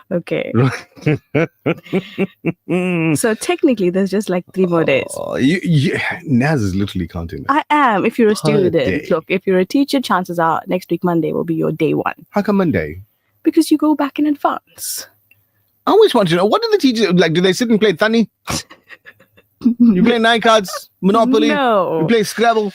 Okay. So technically, there's just like 3 more days. Naz is literally counting. I am. If you're a student, day. look, if you're a teacher, chances are next week, Monday, will be your day 1. How come Monday? Because you go back in advance. I always want to know, what do the teachers, like, do they sit and play Thani? You play 9 cards, Monopoly? No. You play Scrabble?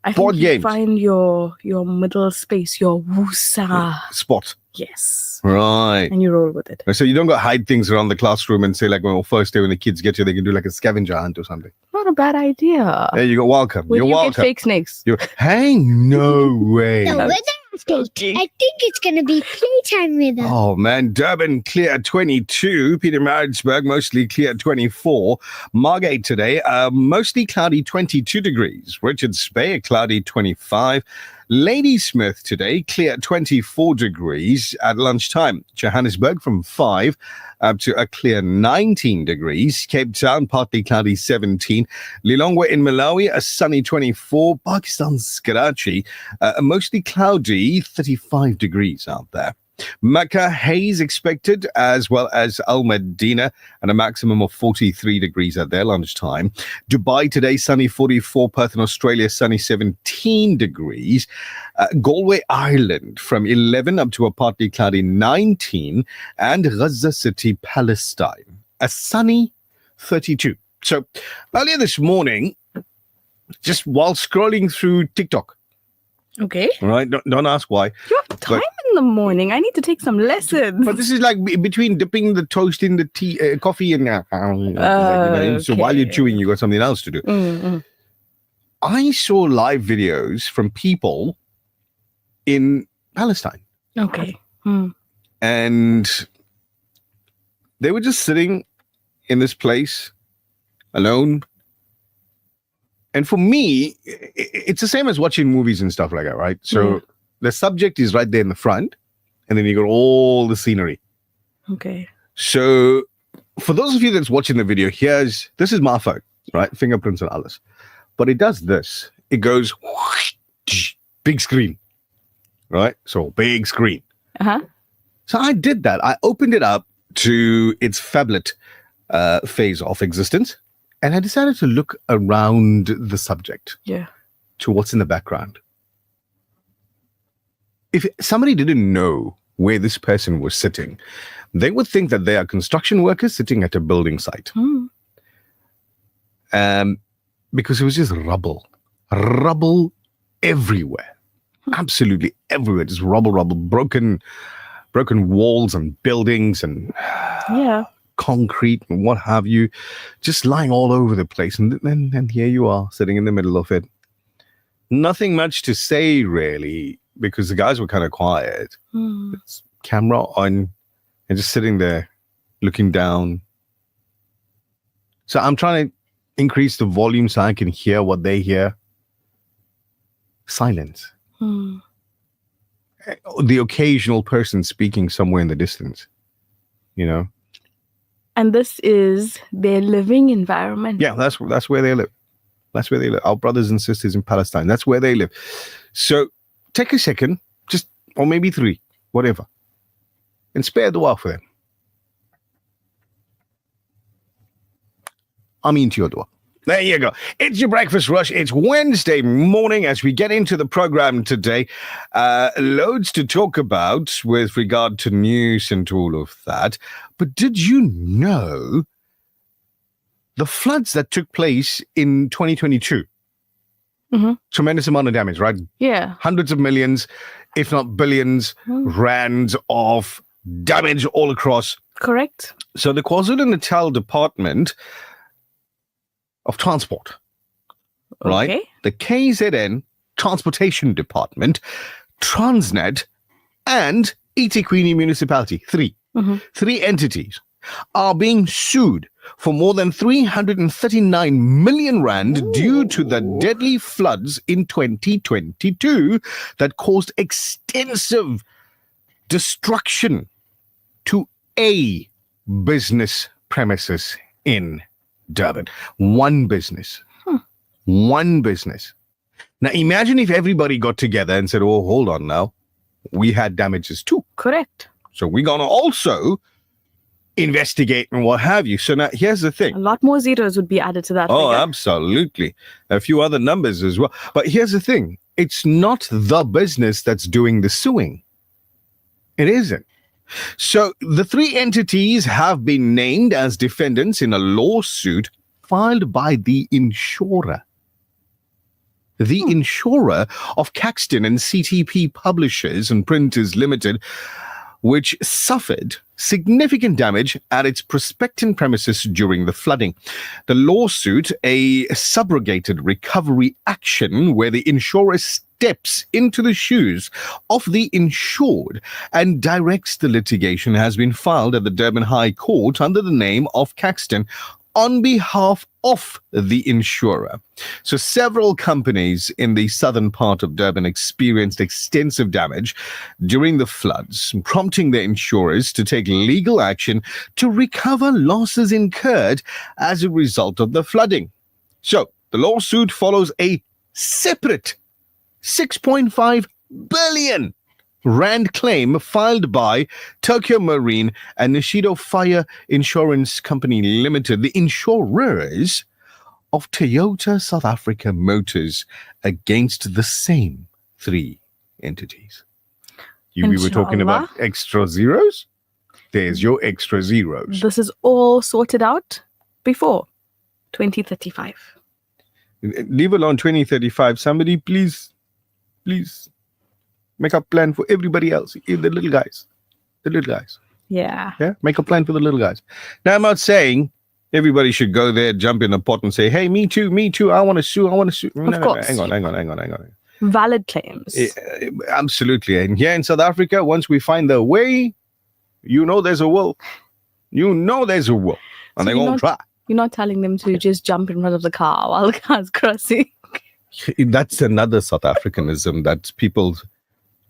I Board think you games. find your middle space, your woosa. Spot. Yes. Right. And you roll with it. So you don't go hide things around the classroom and say, like, well, first day when the kids get you, they can do like a scavenger hunt or something. Not a bad idea. There you go. Welcome. Will You're you welcome. get fake snakes? Hey, no way. No, we're not update. I think it's going to be playtime with us. Oh, man. Durban, clear 22. Peter Maritzburg, mostly clear 24. Margate today, mostly cloudy 22 degrees. Richards Bay, a cloudy 25. Ladysmith today, clear 24 degrees at lunchtime. Johannesburg from 5 up to a clear 19 degrees. Cape Town, partly cloudy 17. Lilongwe in Malawi, a sunny 24. Pakistan's Karachi, mostly cloudy 35 degrees out there. Mecca, haze expected, as well as Al Medina, and a maximum of 43 degrees at their lunchtime. Dubai today, sunny 44. Perth in Australia, sunny 17 degrees. Galway, Ireland, from 11 up to a partly cloudy 19. And Gaza City, Palestine, a sunny 32. So earlier this morning, just while scrolling through TikTok, Okay. all right, don't ask why. You have time in the morning. I need to take some lessons. But this is like between dipping the toast in the tea, coffee, and so while you're chewing, you got something else to do. Mm-hmm. I saw live videos from people in Palestine, Okay. and they were just sitting in this place alone. And for me, it's the same as watching movies and stuff like that, right? So the subject is right there in the front, and then you got all the scenery. Okay. So for those of you that's watching the video, this is my phone, right? Fingerprints and alles. But it does this. It goes big screen, right? So big screen. Uh-huh. So I did that. I opened it up to its phablet phase of existence. And I decided to look around the subject to what's in the background. If somebody didn't know where this person was sitting, they would think that they are construction workers sitting at a building site. Because it was just rubble everywhere. Absolutely everywhere. Just rubble, broken walls and buildings and concrete and what have you, just lying all over the place. And then here you are sitting in the middle of it. Nothing much to say really, because the guys were kind of quiet. It's camera on and just sitting there looking down. So I'm trying to increase the volume so I can hear what they hear. Silence. The occasional person speaking somewhere in the distance, you know. And this is their living environment. Yeah, that's where they live. That's where they live. Our brothers and sisters in Palestine. That's where they live. So take a second, or maybe 3, whatever, and spare dua for them. Ameen to your dua. There you go. It's your breakfast rush. It's Wednesday morning as we get into the program today. Loads to talk about with regard to news and all of that. But did you know the floods that took place in 2022? Tremendous amount of damage, right? Yeah. Hundreds of millions, if not billions, rands of damage all across. Correct. So the KwaZulu-Natal Department of Transport, right? Okay. The KZN Transportation Department, Transnet, and eThekwini Municipality, 3 entities, are being sued for more than 339 million rand due to the deadly floods in 2022 that caused extensive destruction to a business premises in Durban. One business. One business. Now imagine if everybody got together and said, oh, hold on now. We had damages too. Correct. So we're going to also investigate and what have you. So now here's the thing. A lot more zeros would be added to that Oh, figure. absolutely. A few other numbers as well. But here's the thing. It's not the business that's doing the suing. It isn't. So the three entities have been named as defendants in a lawsuit filed by the insurer. The insurer of Caxton and CTP Publishers and Printers Limited, which suffered significant damage at its Prospecton premises during the flooding. The lawsuit, a subrogated recovery action where the insurer steps into the shoes of the insured and directs the litigation, has been filed at the Durban High Court under the name of Caxton on behalf of the insurer. So several companies in the southern part of Durban experienced extensive damage during the floods, prompting the insurers to take legal action to recover losses incurred as a result of the flooding. So the lawsuit follows a separate 6.5 billion Rand claim filed by Tokyo Marine and Nishido Fire Insurance Company Limited, the insurers of Toyota South Africa Motors, against the same three entities. We were talking about extra zeros? There's your extra zeros. This is all sorted out before 2035. Leave alone 2035. Somebody please make a plan for everybody else, the little guys. The little guys. Yeah. Yeah, make a plan for the little guys. Now, I'm not saying everybody should go there, jump in a pot and say, hey, me too, I want to sue. Of course. Hang on. Valid claims. Absolutely. And here in South Africa, once we find the way, there's a will. And so they're going to try. You're not telling them to just jump in front of the car while the car's crossing. That's another South Africanism that people...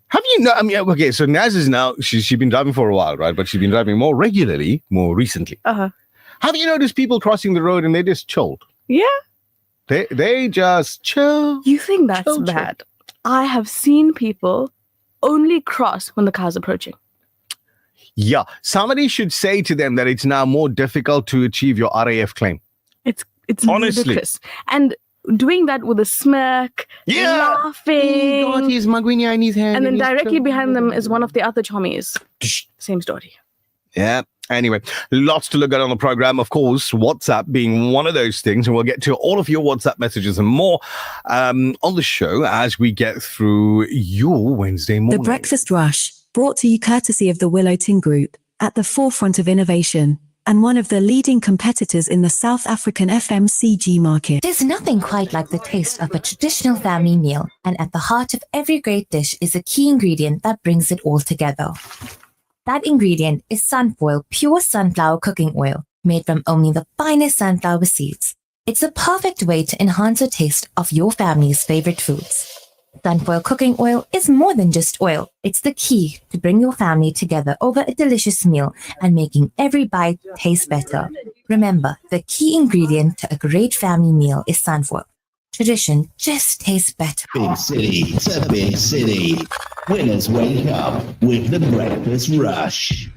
Have you know? I mean, okay, so Naz is now, she's been driving for a while, right? But she's been driving more regularly, more recently. Uh-huh. Have you noticed people crossing the road and they just chilled? Yeah. They just chill. You think that's bad? Chill. I have seen people only cross when the car's approaching. Yeah. Somebody should say to them that it's now more difficult to achieve your RAF claim. It's honestly ludicrous. And doing that with a smirk, laughing. He got his magwinya in his hand. And then directly behind them is one of the other chommies. Same story. Yeah. Anyway, lots to look at on the program. Of course, WhatsApp being one of those things. And we'll get to all of your WhatsApp messages and more on the show as we get through your Wednesday morning. The Breakfast Rush, brought to you courtesy of the Willow Tin Group, at the forefront of innovation and one of the leading competitors in the South African FMCG market. There's nothing quite like the taste of a traditional family meal, and at the heart of every great dish is a key ingredient that brings it all together. That ingredient is Sunfoil Pure Sunflower Cooking Oil, made from only the finest sunflower seeds. It's a perfect way to enhance the taste of your family's favorite foods. Sunfoil Cooking Oil is more than just oil. It's the key to bring your family together over a delicious meal and making every bite taste better. Remember, the key ingredient to a great family meal is sunfoil. Tradition just tastes better. Big city to big city. Winners wake up with the Breakfast Rush.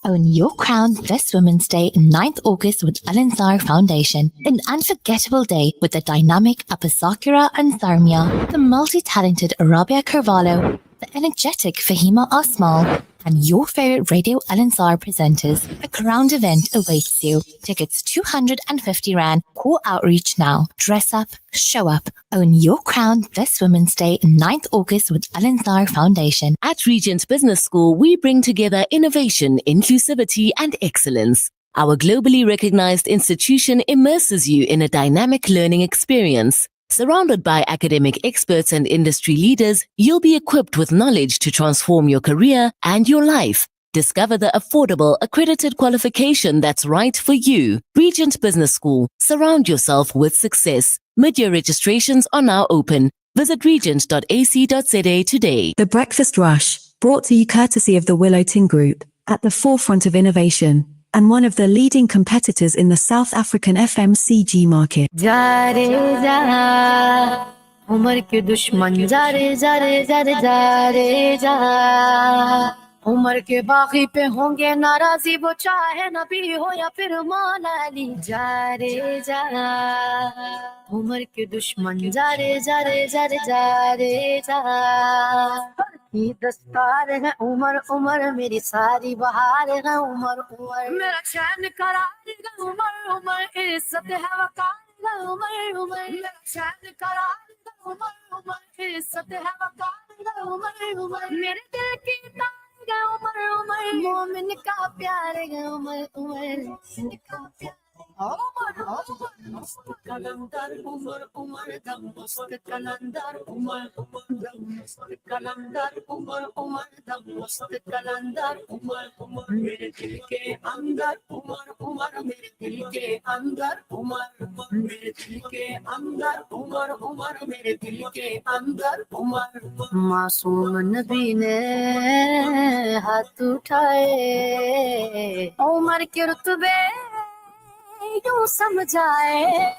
Own your crown this Women's Day, 9th August with Al-Ansar Foundation. An unforgettable day with the dynamic Apasakura Ansarmia, the multi-talented Rabia Carvalho, the energetic Fahima Asmal, and your favorite Radio Al-Ansar presenters. A crowned event awaits you. Tickets 250 Rand. Call outreach now. Dress up, show up. Own your crown this Women's Day, 9th August with Al-Ansar Foundation. At Regent Business School, we bring together innovation, inclusivity, and excellence. Our globally recognized institution immerses you in a dynamic learning experience. Surrounded by academic experts and industry leaders, you'll be equipped with knowledge to transform your career and your life. Discover the affordable, accredited qualification that's right for you. Regent Business School. Surround yourself with success. Mid-year registrations are now open. Visit regent.ac.za today. The Breakfast Rush, brought to you courtesy of the Willow Tin Group, at the forefront of innovation and one of the leading competitors in the South African FMCG market. عمر کے باغی پہ ہوں گے ناراضی وہ چاہے نبی ہو یا پھر مولا علی جا رے جا عمر کے دشمن جا رے جا رے جا رے جا رے جا کی دستار ہے عمر عمر میری ساری بہار ہے عمر عمر میرا چین قرار ہے عمر عمر عزت ہے وقار ہے عمر عمر میرا چین قرار ہے عمر عمر عزت ہے وقار ہے عمر عمر میرے دل کی تار ہے عمر عمر مومن کا پیار ہے عمر عمر کا پیار کلندر عمر عمر دم مست کلندر عمر دم مست کلندر عمر عمر دم مست کلندر عمر عمر میرے دل کے اندر عمر عمر میرے دل کے اندر عمر میرے دل کے اندر عمر عمر میرے دل کے اندر عمر معصوم نبی نے ہاتھ اٹھائے عمر کے رتبے یوں سمجھائے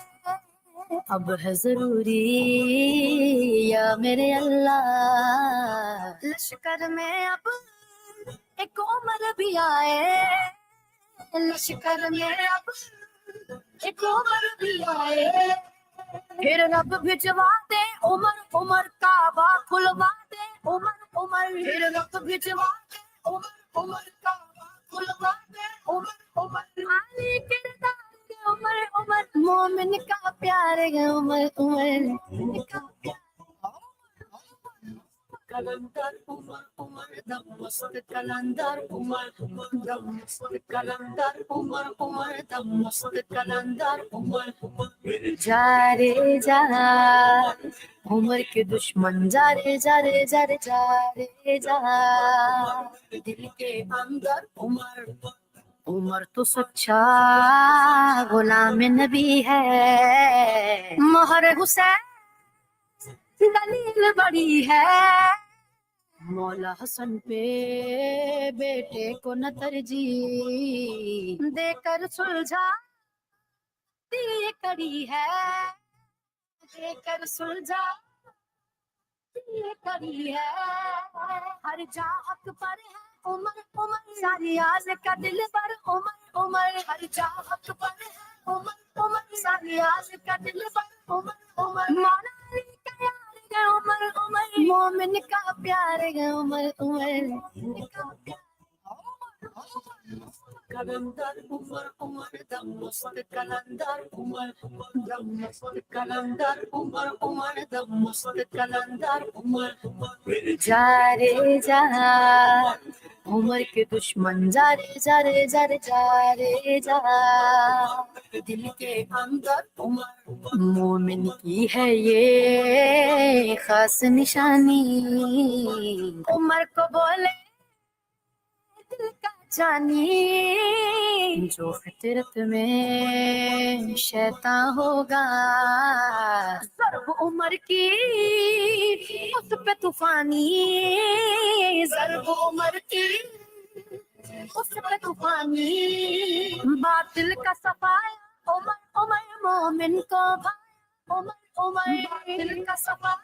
اب ہے ضروری یا میرے اللہ لشکر میں اب ایک عمر بھی آئے لشکر میں اب ایک عمر بھی آئے پھر رب بھجوا دے عمر عمر کعبہ کھلوا دے عمر عمر پھر رب بھجوا دے عمر عمر کعبہ کھلوا دے عمر عمر علی کردار عمر عمر مومن کا پیار ہے عمر عمر کا پیار کلندر عمر عمر دم مست کلندر عمر دم مست کلندر عمر عمر دم مست کلندر عمر جا رے جا عمر کے دشمن جا رے جا رے جا رے جا رے جا دل کے اندر عمر عمر تو سچا غلام نبی ہے مہر حسین دلیل بڑی ہے مولا حسن پہ بیٹے کو نہ ترجیح دے کر سلجھا یہ کڑی ہے دے کر سلجھا یہ کڑی ہے ہر جا حق پر ہے عمر عمر ساری آز کا دل پر عمر عمر ہر جا حق پر ہے عمر عمر ساری آز کا دل پر عمر عمر مولا علی کا یار ہے عمر عمر مومن کا پیار ہے عمر عمر کا پیار کلندر عمر عمر دم مست کلندر عمر دم مست کلندر عمر عمر دم مست کلندر عمر جا رے جا عمر کے دشمن جا رے جا رے جا رے جا رے جا دل کے اندر عمر مومن کی ہے یہ خاص نشانی عمر کو بولے دل کا جانی جو فطرت میں شیطان ہوگا ضرب عمر کی اس پہ طوفانی ضرب عمر کی اس پہ طوفانی باطل کا صفایا عمر عمر مومن کو بھایا عمر عمر باطل کا صفایا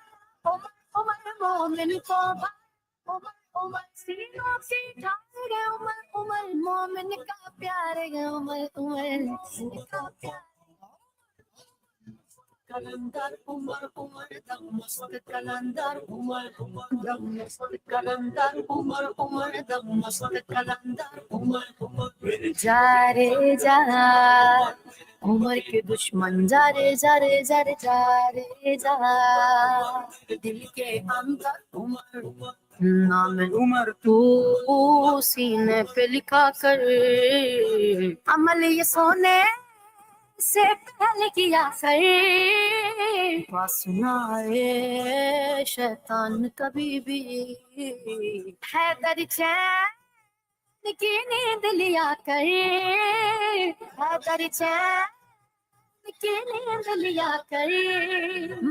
عمر عمر مومن کو بھایا عمر عمر سینوں کی ڈھال ہے عمر عمر مومن کا پیار ہے عمر عمر کا پیار کلندر عمر عمر دم مست کلندر عمر دم مست کلندر عمر عمر دم مست کلندر عمر جا رے جا عمر کے دشمن جا رے جا رے جا رے جا رے جا دل کے اندر عمر نام عمر تو سینے پہ لکھا کر عمل یہ سونے سے پہلے کیا کر پاس نہ آئے شیطان کبھی بھی ہے در چین کی نیند لیا کر ہے در چین کی نیند لیا کر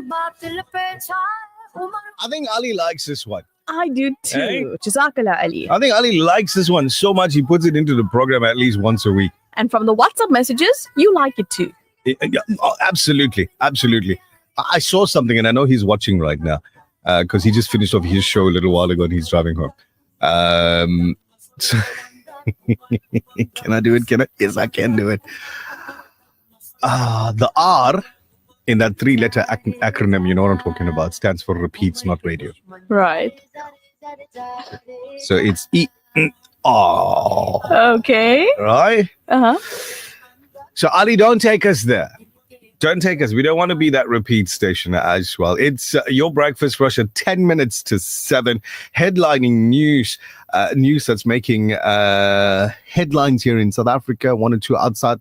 باطل پہ چھائے عمر I think Ali likes this one. I do too. Hey. Jazakallah Ali. I think Ali likes this one so much he puts it into the program at least once a week. And from the WhatsApp messages, you like it too. Oh, absolutely. Absolutely. I saw something and I know he's watching right now because he just finished off his show a little while ago and he's driving home. So can I do it? Yes, I can do it. The R in that 3-letter acronym, you know what I'm talking about, stands for repeats, not radio. Right. So it's E-R. Okay. Right? Uh-huh. So Ali, don't take us there. Don't take us. We don't want to be that repeat station as well. It's your breakfast rush at 10 minutes to 7. Headlining news that's making headlines here in South Africa, 1 or 2 outside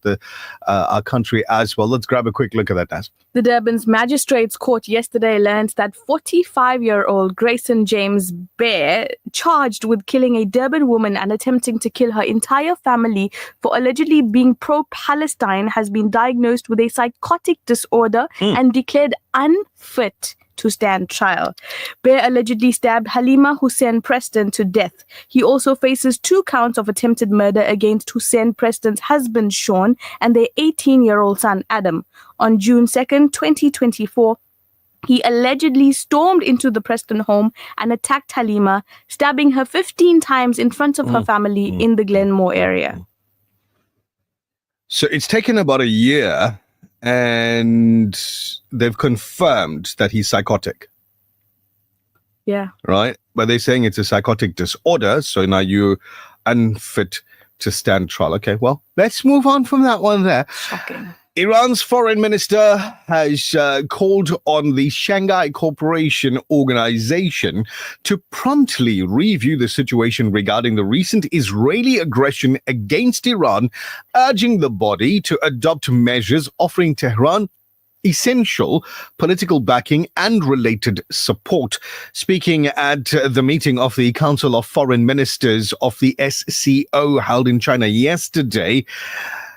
our country as well. Let's grab a quick look at that, Naz. The Durban's Magistrates Court yesterday learned that 45-year-old Grayson James Bear, charged with killing a Durban woman and attempting to kill her entire family for allegedly being pro-Palestine, has been diagnosed with a psychotic disorder and declared unfit to stand trial. Bear allegedly stabbed Halima Hussein Preston to death. He also faces 2 counts of attempted murder against Hussein Preston's husband Sean and their 18-year-old son Adam. On June 2nd, 2024, he allegedly stormed into the Preston home and attacked Halima, stabbing her 15 times in front of her family in the Glenmore area. So it's taken about a year, and they've confirmed that he's psychotic. Yeah. Right? But they're saying it's a psychotic disorder, so now you're unfit to stand trial. Okay, well, let's move on from that one there. Shocking. Iran's foreign minister has called on the Shanghai Cooperation Organization to promptly review the situation regarding the recent Israeli aggression against Iran, urging the body to adopt measures offering Tehran essential political backing and related support. Speaking at the meeting of the Council of Foreign Ministers of the SCO held in China yesterday,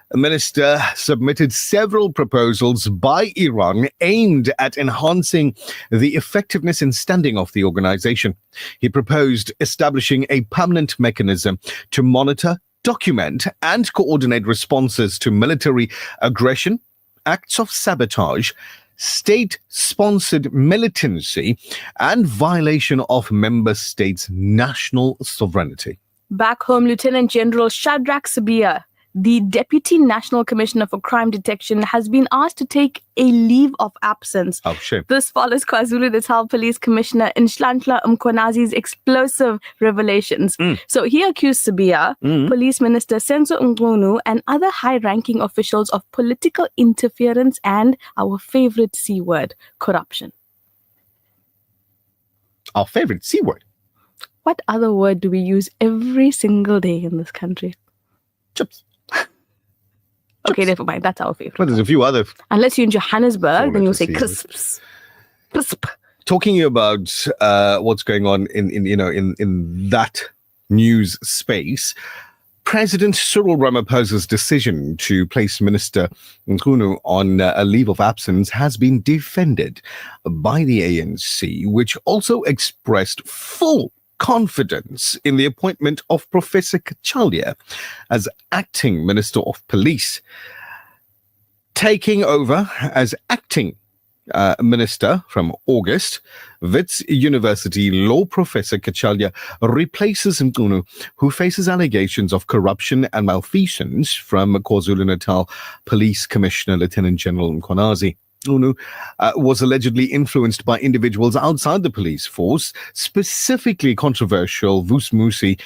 the minister submitted several proposals by Iran aimed at enhancing the effectiveness and standing of the organization. He proposed establishing a permanent mechanism to monitor, document, and coordinate responses to military aggression, acts of sabotage, state-sponsored militancy, and violation of member states' national sovereignty. Back home, Lieutenant General Shadrach Sabia, the Deputy National Commissioner for Crime Detection, has been asked to take a leave of absence. Oh, shame. This follows KwaZulu-Natal Police Commissioner Nhlanhla Mkhonazi's explosive revelations. So he accused Sabia, Police Minister Senzo Ngunu, and other high-ranking officials of political interference and our favorite C word, corruption. Our favorite C word. What other word do we use every single day in this country? Chips. Okay, never mind. That's our favorite. Well, there's a few other. Unless you're in Johannesburg, then you'll say Four-letter crisps. Crisp. Talking about what's going on in that news space, President Cyril Ramaphosa's decision to place Minister Nkunu on a leave of absence has been defended by the ANC, which also expressed full confidence in the appointment of Professor Kachalya as acting Minister of Police. Taking over as acting minister from August, Wits University law professor Kachalya replaces Nkunu, who faces allegations of corruption and malfeasance from KwaZulu-Natal Police Commissioner Lieutenant General Mkhonazi. Nkunu was allegedly influenced by individuals outside the police force, specifically controversial Vusmusi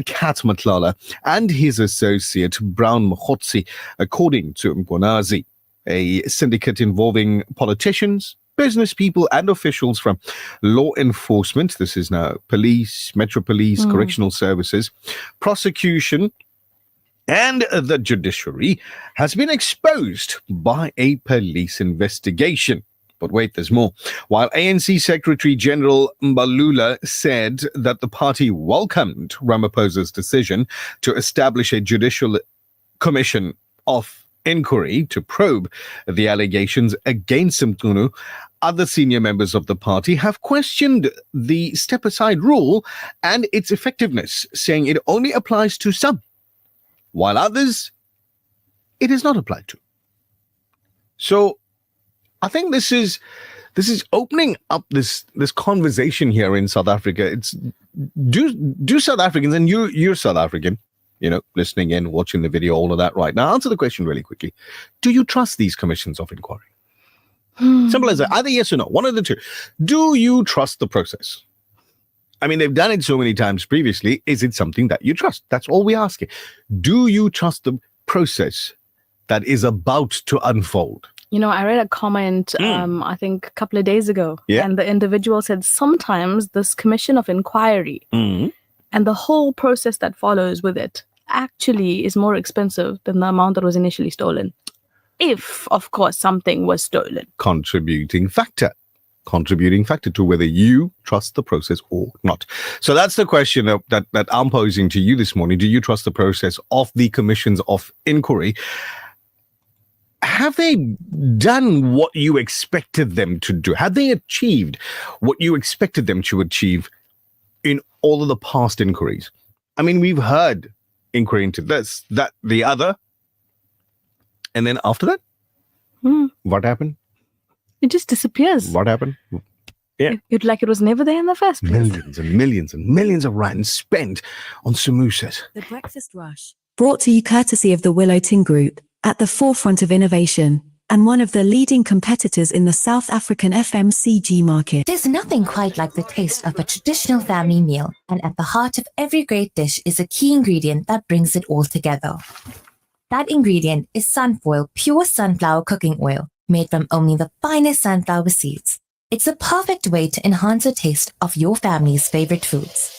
Kat Matlala and his associate Brown Mkhotsi, according to Mkhonazi. A syndicate involving politicians, business people, and officials from law enforcement, this is now police, Metro Police, correctional services, prosecution, and the judiciary, has been exposed by a police investigation. But wait, there's more. While ANC Secretary General Mbalula said that the party welcomed Ramaphosa's decision to establish a judicial commission of inquiry to probe the allegations against Nkunu, other senior members of the party have questioned the step-aside rule and its effectiveness, saying it only applies to some, while others it is not applied to. So I think this is opening up this conversation here in South Africa. It's do South Africans, and you're South African, listening in, watching the video, all of that right now. Answer the question really quickly. Do you trust these commissions of inquiry? Simple as that. Either yes or no. One of the two. Do you trust the process? I mean, they've done it so many times previously. Is it something that you trust? That's all we're asking. Do you trust the process that is about to unfold? I read a comment, I think a couple of days ago, and the individual said sometimes this commission of inquiry and the whole process that follows with it actually is more expensive than the amount that was initially stolen. If, of course, something was stolen. Contributing factor to whether you trust the process or not. So that's the question that I'm posing to you this morning. Do you trust the process of the commissions of inquiry? Have they done what you expected them to do? Have they achieved what you expected them to achieve in all of the past inquiries? I mean, we've heard inquiry into this, that, the other. And then after that, what happened? It just disappears. What happened? Yeah. It like it was never there in the first place. Millions and millions and millions of rands spent on samosas. The Breakfast Rush, brought to you courtesy of the Willow Tin Group, at the forefront of innovation, and one of the leading competitors in the South African FMCG market. There's nothing quite like the taste of a traditional family meal, and at the heart of every great dish is a key ingredient that brings it all together. That ingredient is Sunfoil pure sunflower cooking oil, made from only the finest sunflower seeds. It's a perfect way to enhance the taste of your family's favorite foods.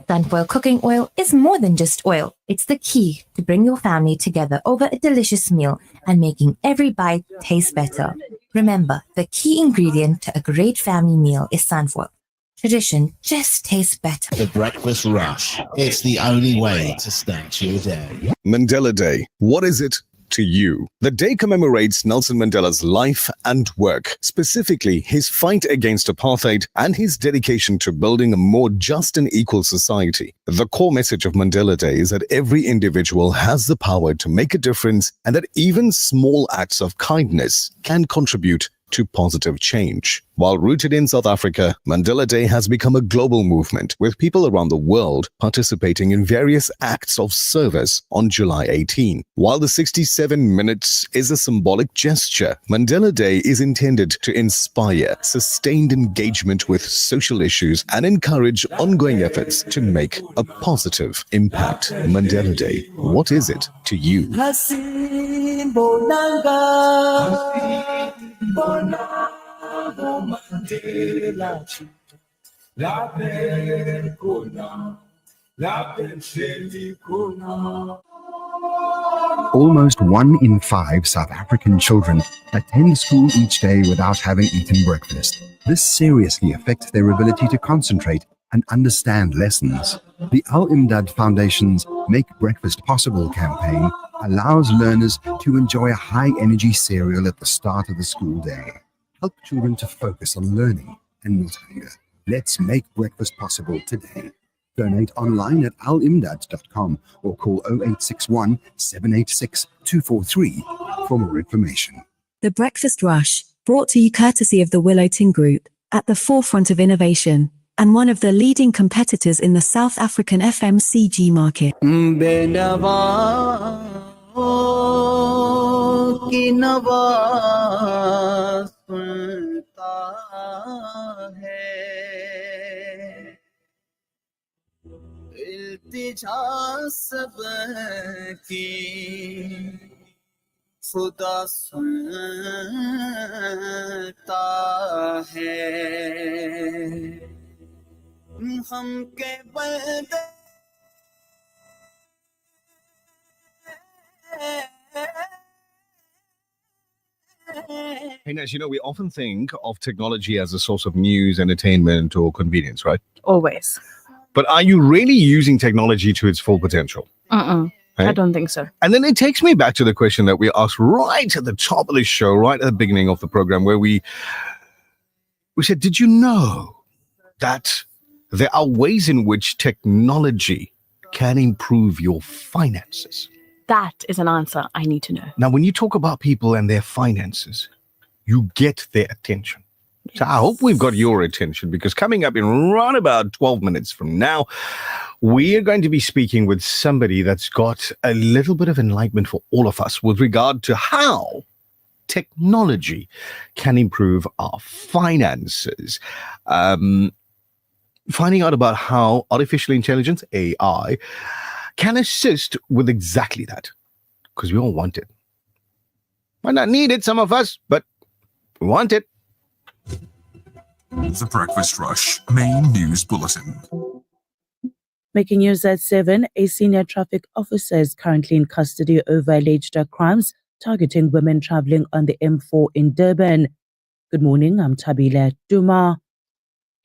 Sunfoil cooking oil is more than just oil. It's the key to bring your family together over a delicious meal and making every bite taste better. Remember, the key ingredient to a great family meal is Sunfoil. Tradition just tastes better. The Breakfast Rush. It's the only way to start your day. Mandela Day. What is it to you? The day commemorates Nelson Mandela's life and work, specifically his fight against apartheid and his dedication to building a more just and equal society. The core message of Mandela Day is that every individual has the power to make a difference and that even small acts of kindness can contribute to positive change. While rooted in South Africa, Mandela Day has become a global movement, with people around the world participating in various acts of service on July 18. While the 67 minutes is a symbolic gesture, Mandela Day is intended to inspire sustained engagement with social issues and encourage ongoing efforts to make a positive impact. Mandela Day, what is it to you? Almost 1 in 5 South African children attend school each day without having eaten breakfast. This seriously affects their ability to concentrate and understand lessons. The Al-Imdad Foundation's Make Breakfast Possible campaign allows learners to enjoy a high-energy cereal at the start of the school day. Help children to focus on learning and not hunger. Let's make breakfast possible today. Donate online at alimdad.com or call 0861 786 243 for more information. The Breakfast Rush, brought to you courtesy of the Willow Tin Group, at the forefront of innovation, and one of the leading competitors in the South African FMCG market. खुदा सुनता है हम के बंदे Hey, Nash, we often think of technology as a source of news, entertainment, or convenience, right? Always. But are you really using technology to its full potential? I don't think so. And then it takes me back to the question that we asked right at the top of the show, right at the beginning of the program, where we said, did you know that there are ways in which technology can improve your finances? That is an answer I need to know. Now, when you talk about people and their finances, you get their attention. So I hope we've got your attention, because coming up in around about 12 minutes from now, we are going to be speaking with somebody that's got a little bit of enlightenment for all of us with regard to how technology can improve our finances. Finding out about how artificial intelligence, AI, can assist with exactly that, because we all want it. Might not need it, some of us, but we want it. The Breakfast Rush Main News Bulletin. Making news at 7, a senior traffic officer is currently in custody over alleged crimes targeting women traveling on the M4 in Durban. Good morning, I'm Tabila Duma.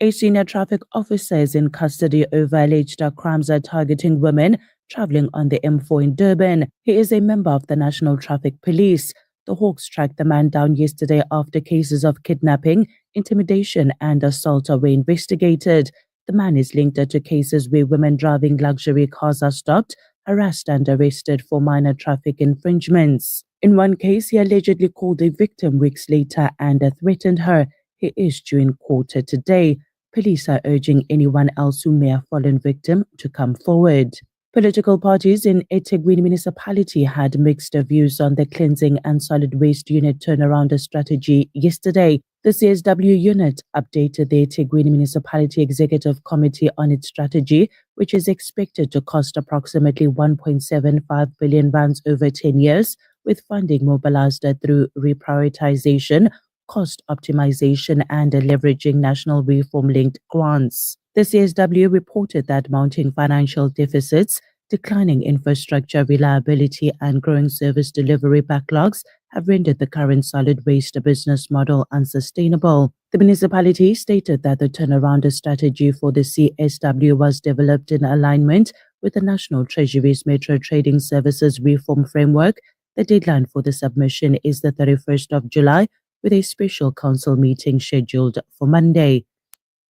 A senior traffic officer is in custody over alleged crimes targeting women traveling on the M4 in Durban. He is a member of the National Traffic Police. The Hawks tracked the man down yesterday after cases of kidnapping, intimidation and assault were investigated. The man is linked to cases where women driving luxury cars are stopped, harassed and arrested for minor traffic infringements. In one case, he allegedly called a victim weeks later and threatened her. He is due in court today. Police are urging anyone else who may have fallen victim to come forward. Political parties in eThekwini municipality had mixed views on the cleansing and solid waste unit turnaround strategy yesterday. The CSW unit updated the eThekwini municipality executive committee on its strategy, which is expected to cost approximately 1.75 billion rands over 10 years, with funding mobilized through reprioritization, cost optimization and leveraging national reform-linked grants. The CSW reported that mounting financial deficits, declining infrastructure reliability and growing service delivery backlogs have rendered the current solid waste business model unsustainable. The municipality stated that the turnaround strategy for the CSW was developed in alignment with the National Treasury's Metro Trading Services Reform Framework. The deadline for the submission is the 31st of July, with a special council meeting scheduled for Monday.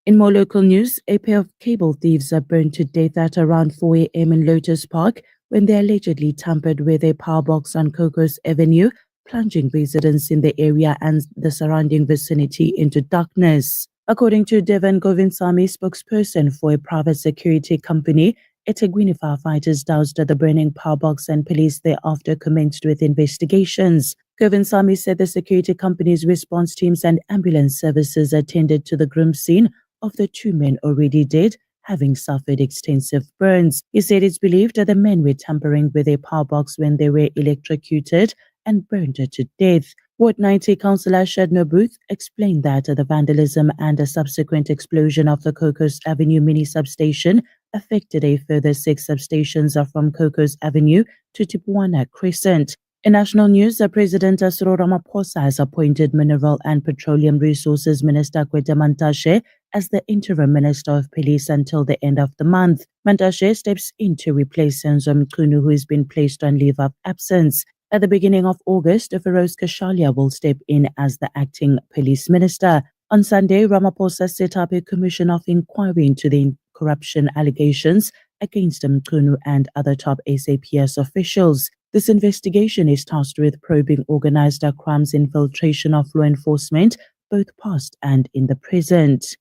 In more local news, a pair of cable thieves are burned to death at around 4 a.m. in Lotus Park when they allegedly tampered with a power box on Cocos Avenue, plunging residents in the area and the surrounding vicinity into darkness. According to Devon Govindsamy, spokesperson for a private security company, eThekwini firefighters doused the burning power box and police thereafter commenced with investigations. Govindsamy said the security company's response teams and ambulance services attended to the grim scene of the two men already dead, having suffered extensive burns. He said it's believed that the men were tampering with a power box when they were electrocuted and burned to death. Ward 90 Councillor Shadno Booth explained that the vandalism and a subsequent explosion of the Cocos Avenue mini substation affected a further 6 substations from Cocos Avenue to Tipuana Crescent. In national news, President Cyril Ramaphosa has appointed Mineral and Petroleum Resources Minister Gwede Mantashe as the interim Minister of Police until the end of the month. Mantashe steps in to replace Senzo Mchunu, who has been placed on leave of absence. At the beginning of August, Feroz Kashalia will step in as the acting police minister. On Sunday, Ramaphosa set up a commission of inquiry into the corruption allegations against Mchunu and other top SAPS officials. This investigation is tasked with probing organized crimes infiltration of law enforcement, both past and in the present.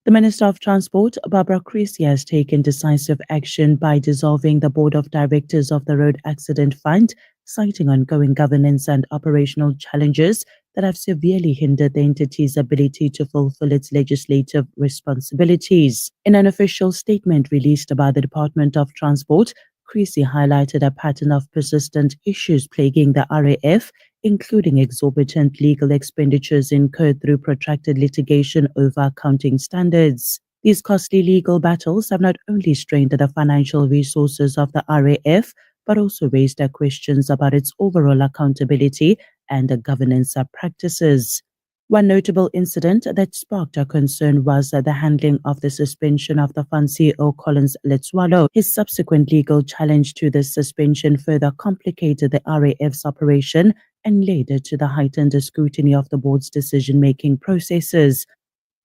The Minister of Transport, Barbara Creasy, has taken decisive action by dissolving the Board of Directors of the Road Accident Fund, citing ongoing governance and operational challenges that have severely hindered the entity's ability to fulfill its legislative responsibilities. In an official statement released by the Department of Transport, Creasy highlighted a pattern of persistent issues plaguing the RAF, including exorbitant legal expenditures incurred through protracted litigation over accounting standards. These costly legal battles have not only strained the financial resources of the RAF, but also raised questions about its overall accountability and governance practices. One notable incident that sparked a concern was the handling of the suspension of the fund CEO Collins Letswalo. His subsequent legal challenge to this suspension further complicated the RAF's operation and led to the heightened scrutiny of the board's decision-making processes.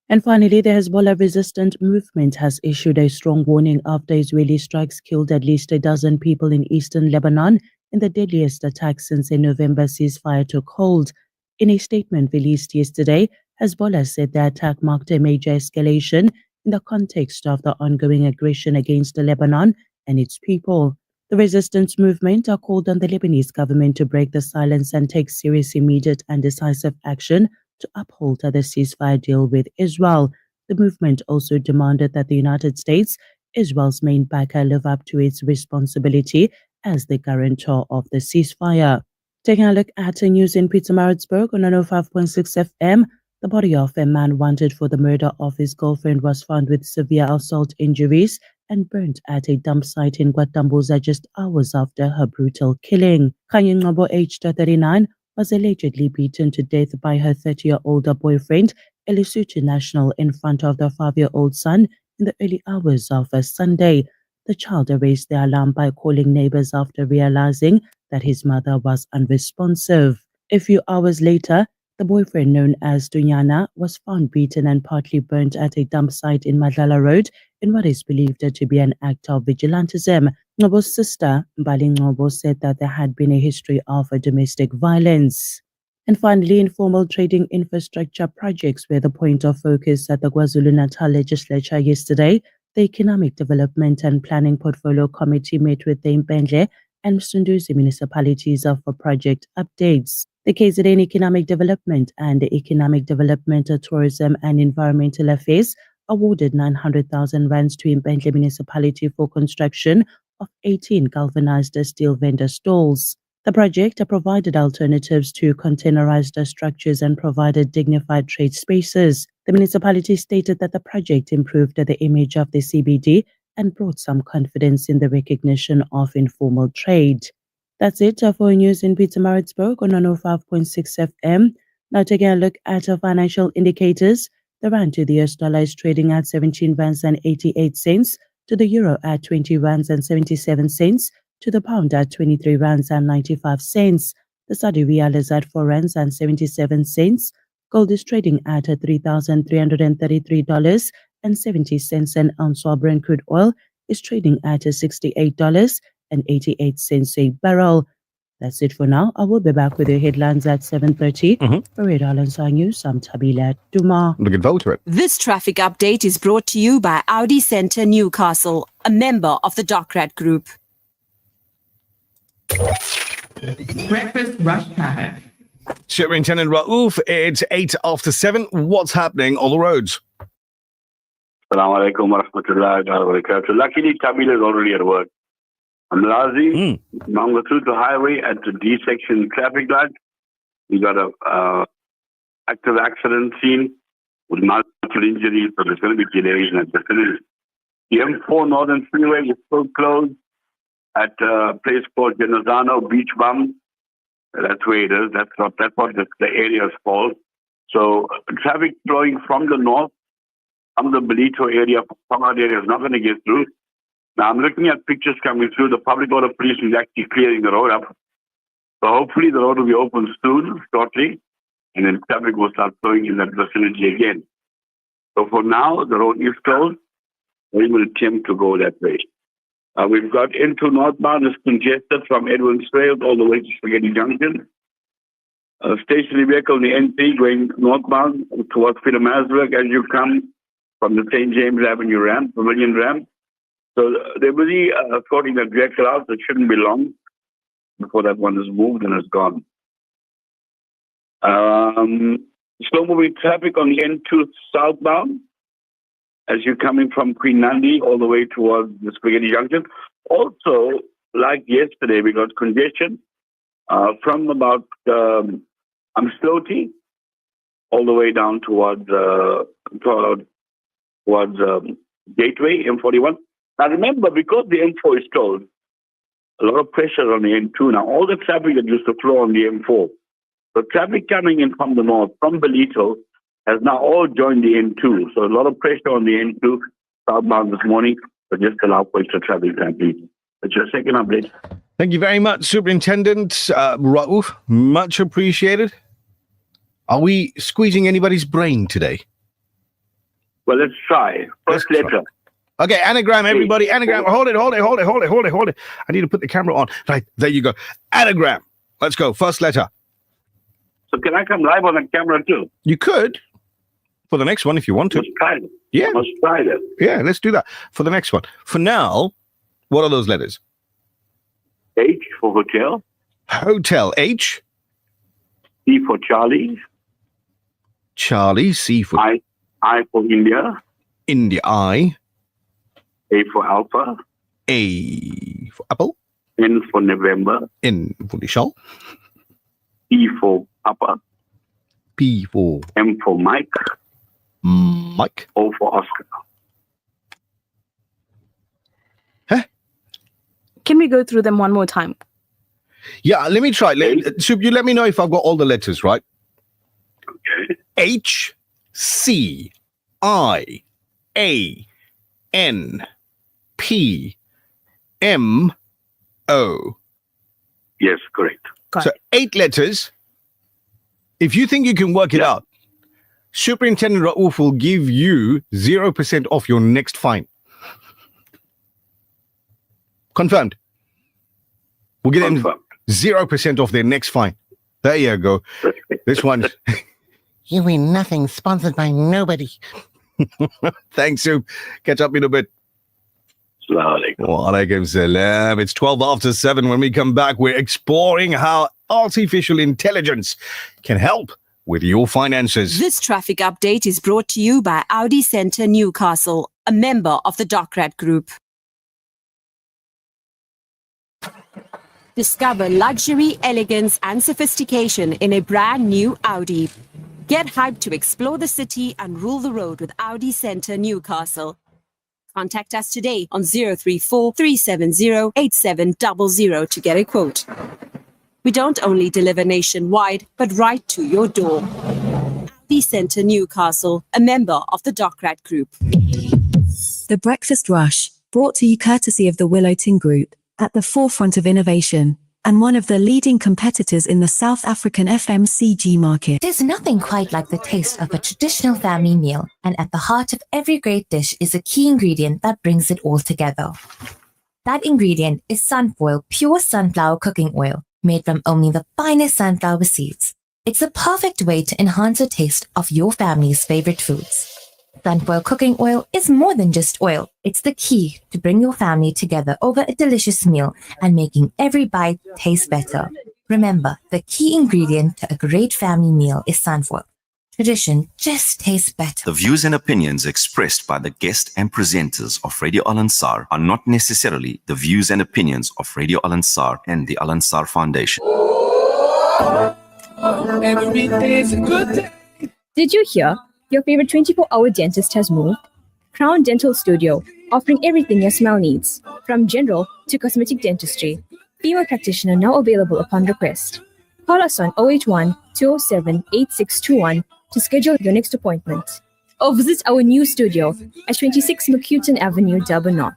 And finally, the Hezbollah-resistant movement has issued a strong warning after Israeli strikes killed at least a dozen people in eastern Lebanon in the deadliest attack since a November ceasefire took hold. In a statement released yesterday, Hezbollah said the attack marked a major escalation in the context of the ongoing aggression against Lebanon and its people. The resistance movement are called on the Lebanese government to break the silence and take serious, immediate and decisive action to uphold the ceasefire deal with Israel. The movement also demanded that the United States, Israel's main backer, live up to its responsibility as the guarantor of the ceasefire. Taking a look at the news in Pietermaritzburg on 105.6 FM, the body of a man wanted for the murder of his girlfriend was found with severe assault injuries and burnt at a dump site in Guatambuza just hours after her brutal killing. Kanye Ngobo, aged 39, was allegedly beaten to death by her 30-year-older boyfriend, a Lesotho national, in front of their 5-year-old son in the early hours of a Sunday. The child raised the alarm by calling neighbors after realizing that his mother was unresponsive. A few hours later, the boyfriend, known as Dunyana, was found beaten and partly burnt at a dump site in Madlala Road in what is believed to be an act of vigilantism. Ngobo's sister, Mbali Ngobo, said that there had been a history of domestic violence. And finally, informal trading infrastructure projects were the point of focus at the KwaZulu-Natal legislature yesterday. The Economic Development and Planning Portfolio Committee met with the Mpendle and Msunduzi municipalities for project updates. The KZN Economic Development and the Economic Development, Tourism and Environmental Affairs awarded 900,000 rands to Mpendle municipality for construction of 18 galvanized steel vendor stalls. The project provided alternatives to containerized structures and provided dignified trade spaces. The municipality stated that the project improved the image of the CBD and brought some confidence in the recognition of informal trade. That's it for news in Pietermaritzburg on 105.6 FM. Now taking a look at our financial indicators. The rand to the US dollar is trading at 17 rands and 88 cents, to the euro at 20 rands and 77 cents, to the pound at 23 rands and 95 cents. The Saudi riyal is at 4 rands and 77 cents. Gold is trading at $3,333.70. An ounce of Brent crude oil is trading at $68.88 a barrel. That's it for now. I will be back with your headlines at 7:30. For Red Islands News, I'm Tabila Duma. Looking forward to it. This traffic update is brought to you by Audi Centre Newcastle, a member of the Docrat Group. Breakfast rush traffic. Superintendent Raouf, it's 8 after 7. What's happening on the roads? Assalamu alaikum wa rahmatullahi wa barakatuh. Luckily, Tamil is already at work. Mlazi, Mangathutu Highway at the D section traffic light. We got a active accident scene with multiple injuries, so there's going to be delays in that vicinity. The M4 Northern Freeway is still closed at a place called Genozano Beach Bum. That's where it is. That's what the area is called. So traffic flowing from the north, from the Belito area, from our area is not going to get through. Now I'm looking at pictures coming through. The public order police is actually clearing the road up. So hopefully the road will be open soon, shortly, and then traffic will start flowing in that vicinity again. So for now, the road is closed. We will attempt to go that way. We've got into northbound is congested from Edwin's Trail all the way to Spaghetti Junction. Stationary vehicle in the N3 going northbound towards Pietermaritzburg as you come from the St. James Avenue ramp, Pavilion ramp. So they're busy sorting that vehicle out. It shouldn't be long before that one is moved and is gone. Slow-moving traffic on the N2 southbound as you're coming from Queen Nandi all the way towards the Spaghetti Junction. Also, like yesterday, we got congestion from about Amsterdam all the way down towards Gateway, M41. Now remember, because the M4 is closed, a lot of pressure on the N2. Now, all the traffic that used to flow on the M4, the traffic coming in from the north, from Belito, has now all joined the N2. So a lot of pressure on the N2 southbound this morning, but just allow for extra traffic to complete. That's your second update. Thank you very much, Superintendent Raouf. Much appreciated. Are we squeezing anybody's brain today? Well, let's try. First letter. Okay, anagram, everybody. Anagram. Hold it. I need to put the camera on. Right, there you go. Anagram. Let's go. First letter. So can I come live on the camera too? You could. For the next one, if you want to. Let's try it. Yeah. Let's try that. Yeah, let's do that. For the next one. For now, what are those letters? H for hotel. Hotel, H. C for Charlie. Charlie, C for... I for India. India, I. A for Alpha. A for Apple. N for November. N for Nishal. E for Papa. P for... M for Mike. Mike. O for Oscar. Can we go through them one more time? Yeah, let me try. So you let me know if I've got all the letters, right? Okay. H, C, I, A, N, P, M, O. Yes, correct. So 8 letters. If you think you can work it out, Superintendent Raouf will give you 0% off your next fine. Confirmed. We'll get them 0% off their next fine. There you go. This one. You win nothing, sponsored by nobody. Thanks, Soup. Catch up in a bit. Walaikum salam. It's 12 after 7. When we come back, we're exploring how artificial intelligence can help with your finances. This traffic update is brought to you by Audi Centre Newcastle, a member of the Dockrat Group. Discover luxury, elegance and sophistication in a brand new Audi. Get hyped to explore the city and rule the road with Audi Centre Newcastle. Contact us today on 034 370 8700 to get a quote. We don't only deliver nationwide, but right to your door. Audi Centre Newcastle, a member of the Dockrat Group. The Breakfast Rush, brought to you courtesy of the Willowton Group, at the forefront of innovation, and one of the leading competitors in the South African FMCG market. There's nothing quite like the taste of a traditional family meal, and at the heart of every great dish is a key ingredient that brings it all together. That ingredient is Sunfoil pure sunflower cooking oil, made from only the finest sunflower seeds. It's a perfect way to enhance the taste of your family's favorite foods. Sunfoil cooking oil is more than just oil. It's the key to bring your family together over a delicious meal and making every bite taste better. Remember, the key ingredient to a great family meal is Sunfoil. Tradition just tastes better. The views and opinions expressed by the guest and presenters of Radio Al Ansar are not necessarily the views and opinions of Radio Al Ansar and the Al Ansar Foundation. Every day's a good day. Did you hear? Your favorite 24-hour dentist has moved? Crown Dental Studio, offering everything your smile needs, from general to cosmetic dentistry. Female practitioner now available upon request. Call us on 081 207 8621 to schedule your next appointment. Or visit our new studio at 26 McCuton Avenue, Durban North.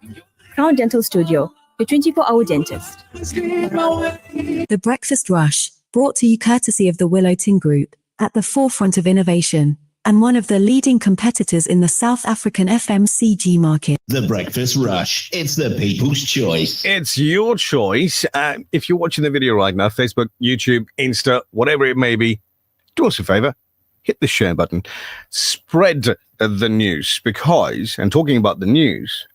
Crown Dental Studio, your 24-hour dentist. The Breakfast Rush, brought to you courtesy of the Willowton Group, at the forefront of innovation, and one of the leading competitors in the South African FMCG market. The Breakfast Rush. It's the people's choice. It's your choice. If you're watching the video right now, Facebook, YouTube, Insta, whatever it may be, do us a favor. Hit the share button. Spread the news because, and talking about the news,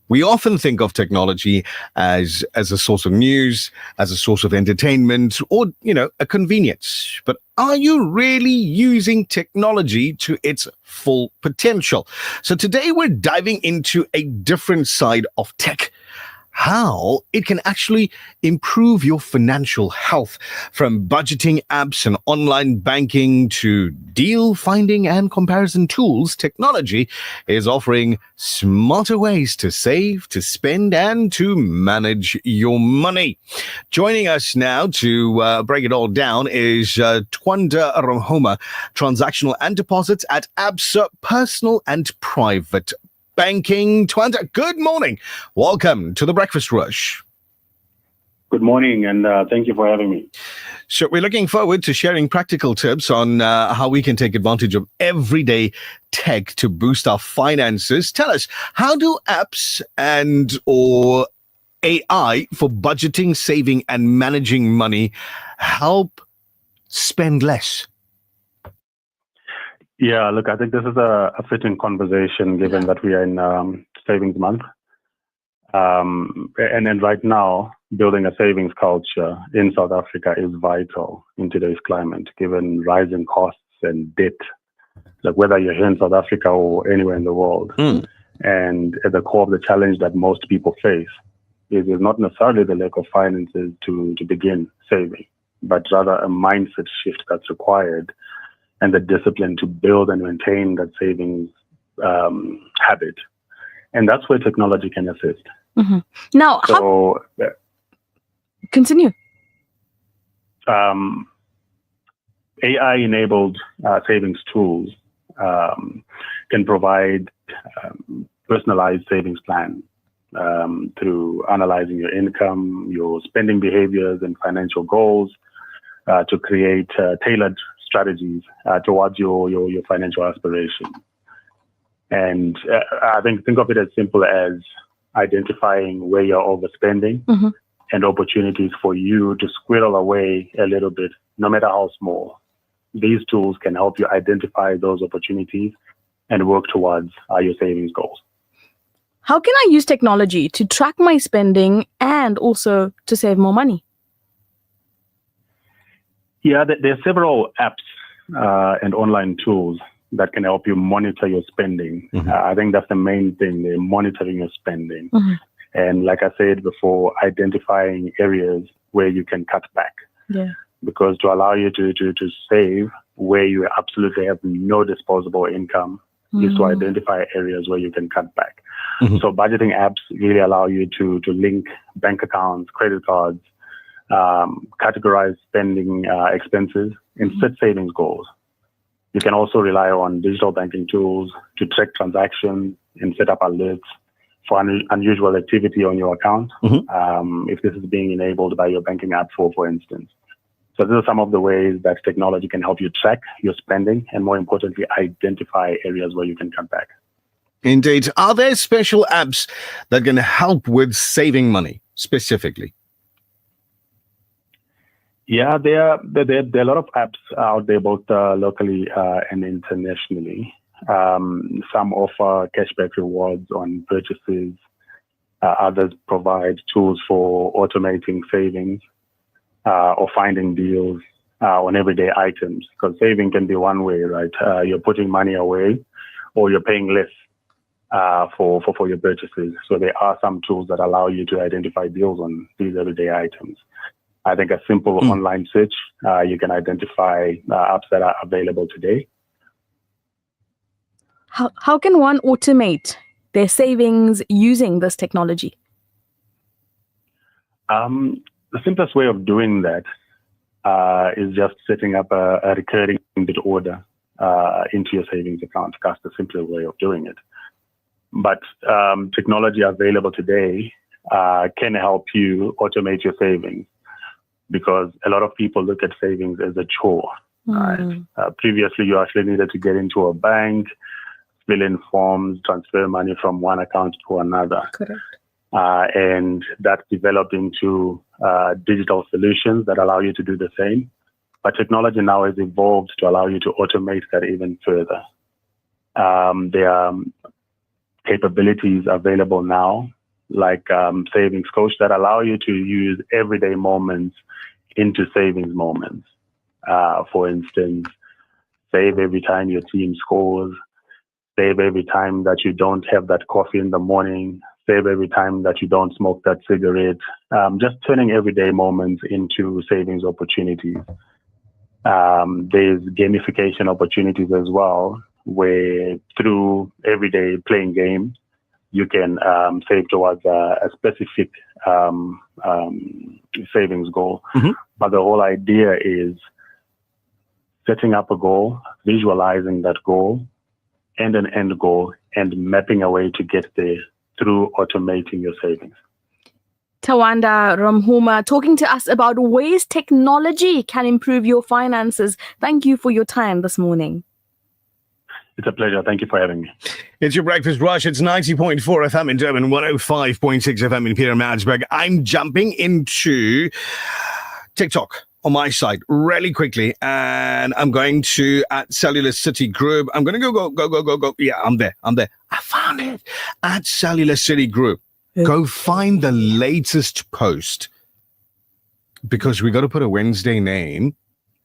we often think of technology as a source of news, as a source of entertainment, or, a convenience. But are you really using technology to its full potential? So today we're diving into a different side of tech, how it can actually improve your financial health, from budgeting apps and online banking to deal finding and comparison tools. Technology is offering smarter ways to save, to spend, and to manage your money. Joining us now to break it all down is Twanda Rohoma, transactional and deposits at ABSA Personal and Private Banking. Twanda, good morning. Welcome to the Breakfast Rush. Good morning, and thank you for having me. So we're looking forward to sharing practical tips on how we can take advantage of everyday tech to boost our finances. Tell us, how do apps and or AI for budgeting, saving, and managing money help spend less? Yeah, look, I think this is a fitting conversation given that we are in savings month. And right now, building a savings culture in South Africa is vital in today's climate, given rising costs and debt, like whether you're here in South Africa or anywhere in the world. And at the core of the challenge that most people face is not necessarily the lack of finances to begin saving, but rather a mindset shift that's required and the discipline to build and maintain that savings habit. And that's where technology can assist. Now, continue. AI-enabled savings tools can provide personalized savings plan through analyzing your income, your spending behaviors, and financial goals to create tailored strategies towards your financial aspirations. And I think of it as simple as identifying where you're overspending and opportunities for you to squirrel away a little bit, no matter how small. These tools can help you identify those opportunities and work towards your savings goals. How can I use technology to track my spending and also to save more money? Yeah, there are several apps and online tools that can help you monitor your spending. I think that's the main thing, they're monitoring your spending. And like I said before, identifying areas where you can cut back. Yeah. Because to allow you to save where you absolutely have no disposable income is to identify areas where you can cut back. So budgeting apps really allow you to link bank accounts, credit cards, categorize spending expenses, and set savings goals. You can also rely on digital banking tools to track transactions and set up alerts for unusual activity on your account, if this is being enabled by your banking app, for instance. So these are some of the ways that technology can help you track your spending and, more importantly, identify areas where you can cut back. Indeed. Are there special apps that can help with saving money specifically? Yeah, there are a lot of apps out there, both locally and internationally. Some offer cashback rewards on purchases. Others provide tools for automating savings or finding deals on everyday items. Because saving can be one way, right? You're putting money away or you're paying less for your purchases. So there are some tools that allow you to identify deals on these everyday items. I think a simple online search, you can identify apps that are available today. How can one automate their savings using this technology? The simplest way of doing that is just setting up a recurring bit order into your savings account. That's the simpler way of doing it. But technology available today can help you automate your savings, because a lot of people look at savings as a chore. Right? Previously, you actually needed to get into a bank, fill in forms, transfer money from one account to another. Correct. And that's developed into digital solutions that allow you to do the same. But technology now has evolved to allow you to automate that even further. There are capabilities available now, like Savings Coach, that allow you to use everyday moments into savings moments. For instance, save every time your team scores, save every time that you don't have that coffee in the morning, save every time that you don't smoke that cigarette, just turning everyday moments into savings opportunities. There's gamification opportunities as well, where through everyday playing games, you can save towards a specific savings goal. But the whole idea is setting up a goal, visualizing that goal, and an end goal, and mapping a way to get there through automating your savings. Tawanda Ramhuma talking to us about ways technology can improve your finances. Thank you for your time this morning. It's a pleasure. Thank you for having me. It's your Breakfast Rush. It's 90.4 FM in Durban, 105.6 FM in Pietermaritzburg. I'm jumping into TikTok. on my side really quickly, and I'm going to at Cellular City Group. I'm going to go. Yeah, I'm there. I found it at Cellular City Group. Go find the latest post because we got to put a Wednesday name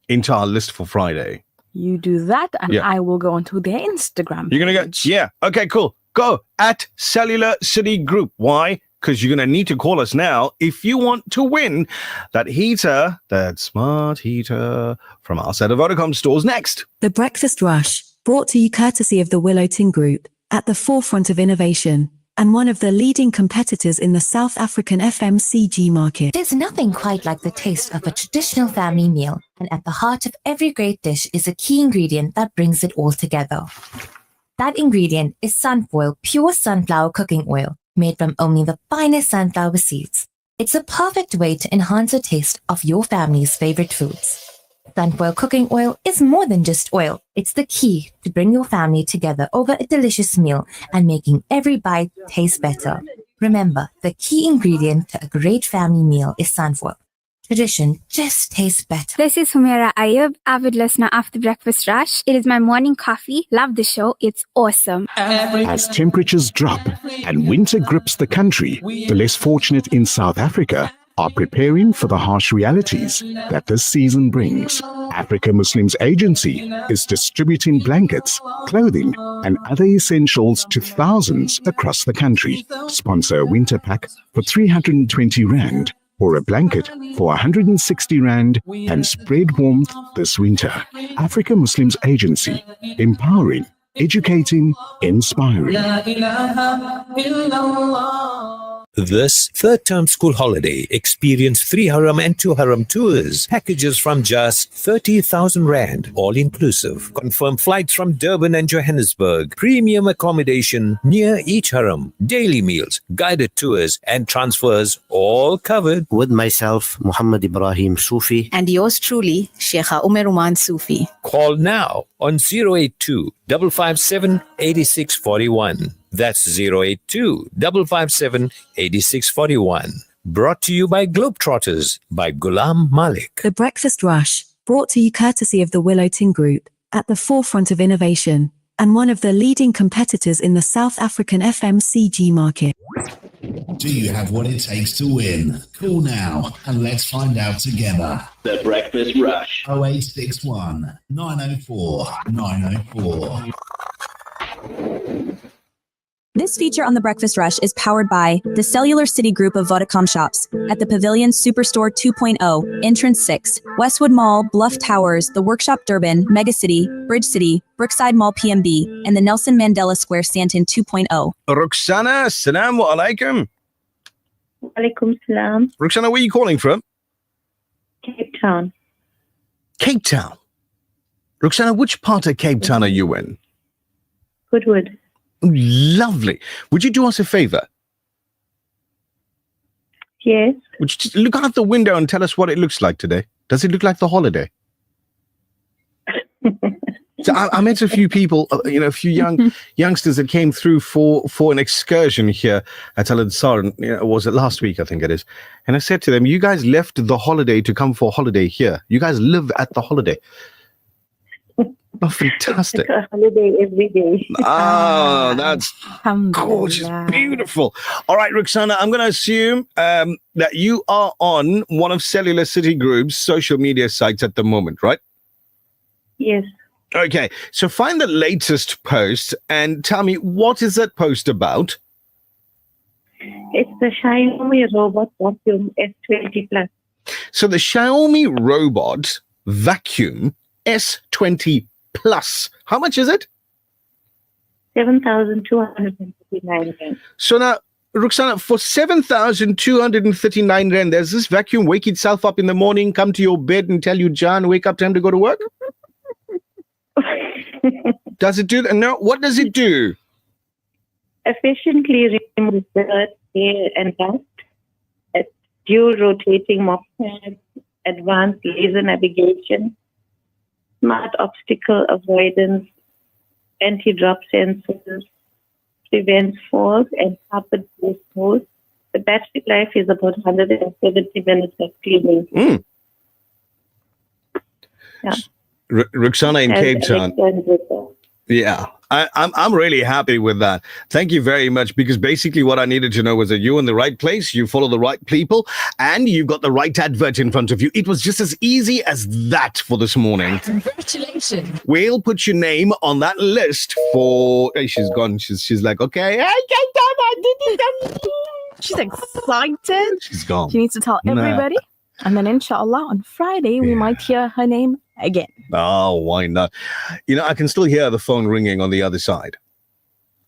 into our list for Friday. You do that, and Yeah. I will go onto their Instagram. You're going to go? Yeah. Okay, cool. Go at Cellular City Group. Why? Because you're going to need to call us now if you want to win that heater, that smart heater from our set of Vodacom stores next. The Breakfast Rush, brought to you courtesy of the Willowton Group, at the forefront of innovation, and one of the leading competitors in the South African FMCG market. There's nothing quite like the taste of a traditional family meal, and at the heart of every great dish is a key ingredient that brings it all together. That ingredient is Sunfoil pure sunflower cooking oil, made from only the finest sunflower seeds. It's a perfect way to enhance the taste of your family's favorite foods. Sunfoil cooking oil is more than just oil. It's the key to bring your family together over a delicious meal and making every bite taste better. Remember, the key ingredient to a great family meal is sunfoil. Tradition just tastes better. This is Humaira Ayub, avid listener of the Breakfast Rush. It is my morning coffee. Love the show. It's awesome. As temperatures drop and winter grips the country, the less fortunate in South Africa are preparing for the harsh realities that this season brings. Africa Muslims Agency is distributing blankets, clothing, and other essentials to thousands across the country. Sponsor a winter pack for 320 Rand or a blanket for 160 Rand and spread warmth this winter. Africa Muslims Agency, empowering, educating, inspiring. This third-term school holiday, experience 3 Haram and 2 Haram tours. Packages from just 30,000 Rand, all-inclusive. Confirmed flights from Durban and Johannesburg. Premium accommodation near each Haram. Daily meals, guided tours, and transfers all covered. With myself, Muhammad Ibrahim Sufi. And yours truly, Sheikha Umaruman Sufi. Call now on 082 557 8641. That's 082 557 8641. Brought to you by Globetrotters by Ghulam Malik. The Breakfast Rush, brought to you courtesy of the Willowton Group, at the forefront of innovation, and one of the leading competitors in the South African FMCG market. Do you have what it takes to win? Call now and let's find out together. The Breakfast Rush. 0861 904 904. This feature on The Breakfast Rush is powered by the Cellular City Group of Vodacom shops at the Pavilion Superstore 2.0, Entrance 6, Westwood Mall, Bluff Towers, The Workshop Durban, Megacity, Bridge City, Brookside Mall PMB, and the Nelson Mandela Square Stanton 2.0. Roxana, assalamu alaikum. Alaikum salam. Roxana, where are you calling from? Cape Town. Cape Town. Roxana, which part of Cape Town are you in? Goodwood. Lovely. Would you do us a favor? Yes. Would you just look out the window and tell us what it looks like today? Does it look like the holiday? So I met a few people, a few youngsters that came through for an excursion here at Al Ansar. Was it last week? I think it is. And I said to them, you guys left the holiday to come for a holiday here. You guys live at the holiday. Oh, fantastic. It's a holiday every day. Oh, that's gorgeous. Beautiful. All right, Roxana, I'm going to assume that you are on one of Cellular City Group's social media sites at the moment, right? Yes. Okay, so find the latest post and tell me, what is that post about? It's the Xiaomi robot vacuum S20 Plus. So the Xiaomi robot vacuum S20 Plus. How much is it? 7,239 Rand. So now, Roxana, for 7,239 Rand, does this vacuum wake itself up in the morning, come to your bed and tell you, John, wake up, time to go to work? Does it do that? No, what does it do? Efficiently removes dirt, hair, and dust. Dual rotating mop pads, advanced laser navigation, smart obstacle avoidance, anti-drop sensors, prevents falls, and carpet-based hose. The battery life is about 170 minutes of cleaning. Yeah. Ruxana in As Cape Town. Yeah, I'm really happy with that. Thank you very much, because basically what I needed to know was that you're in the right place, you follow the right people, and you've got the right advert in front of you. It was just as easy as that for this morning. Congratulations. We'll put your name on that list for... Hey, she's gone. She's like, okay, I did it. She's excited. She's gone. She needs to tell everybody. And then inshallah on Friday we might hear her name again. Oh, why not? You know, I can still hear the phone ringing on the other side.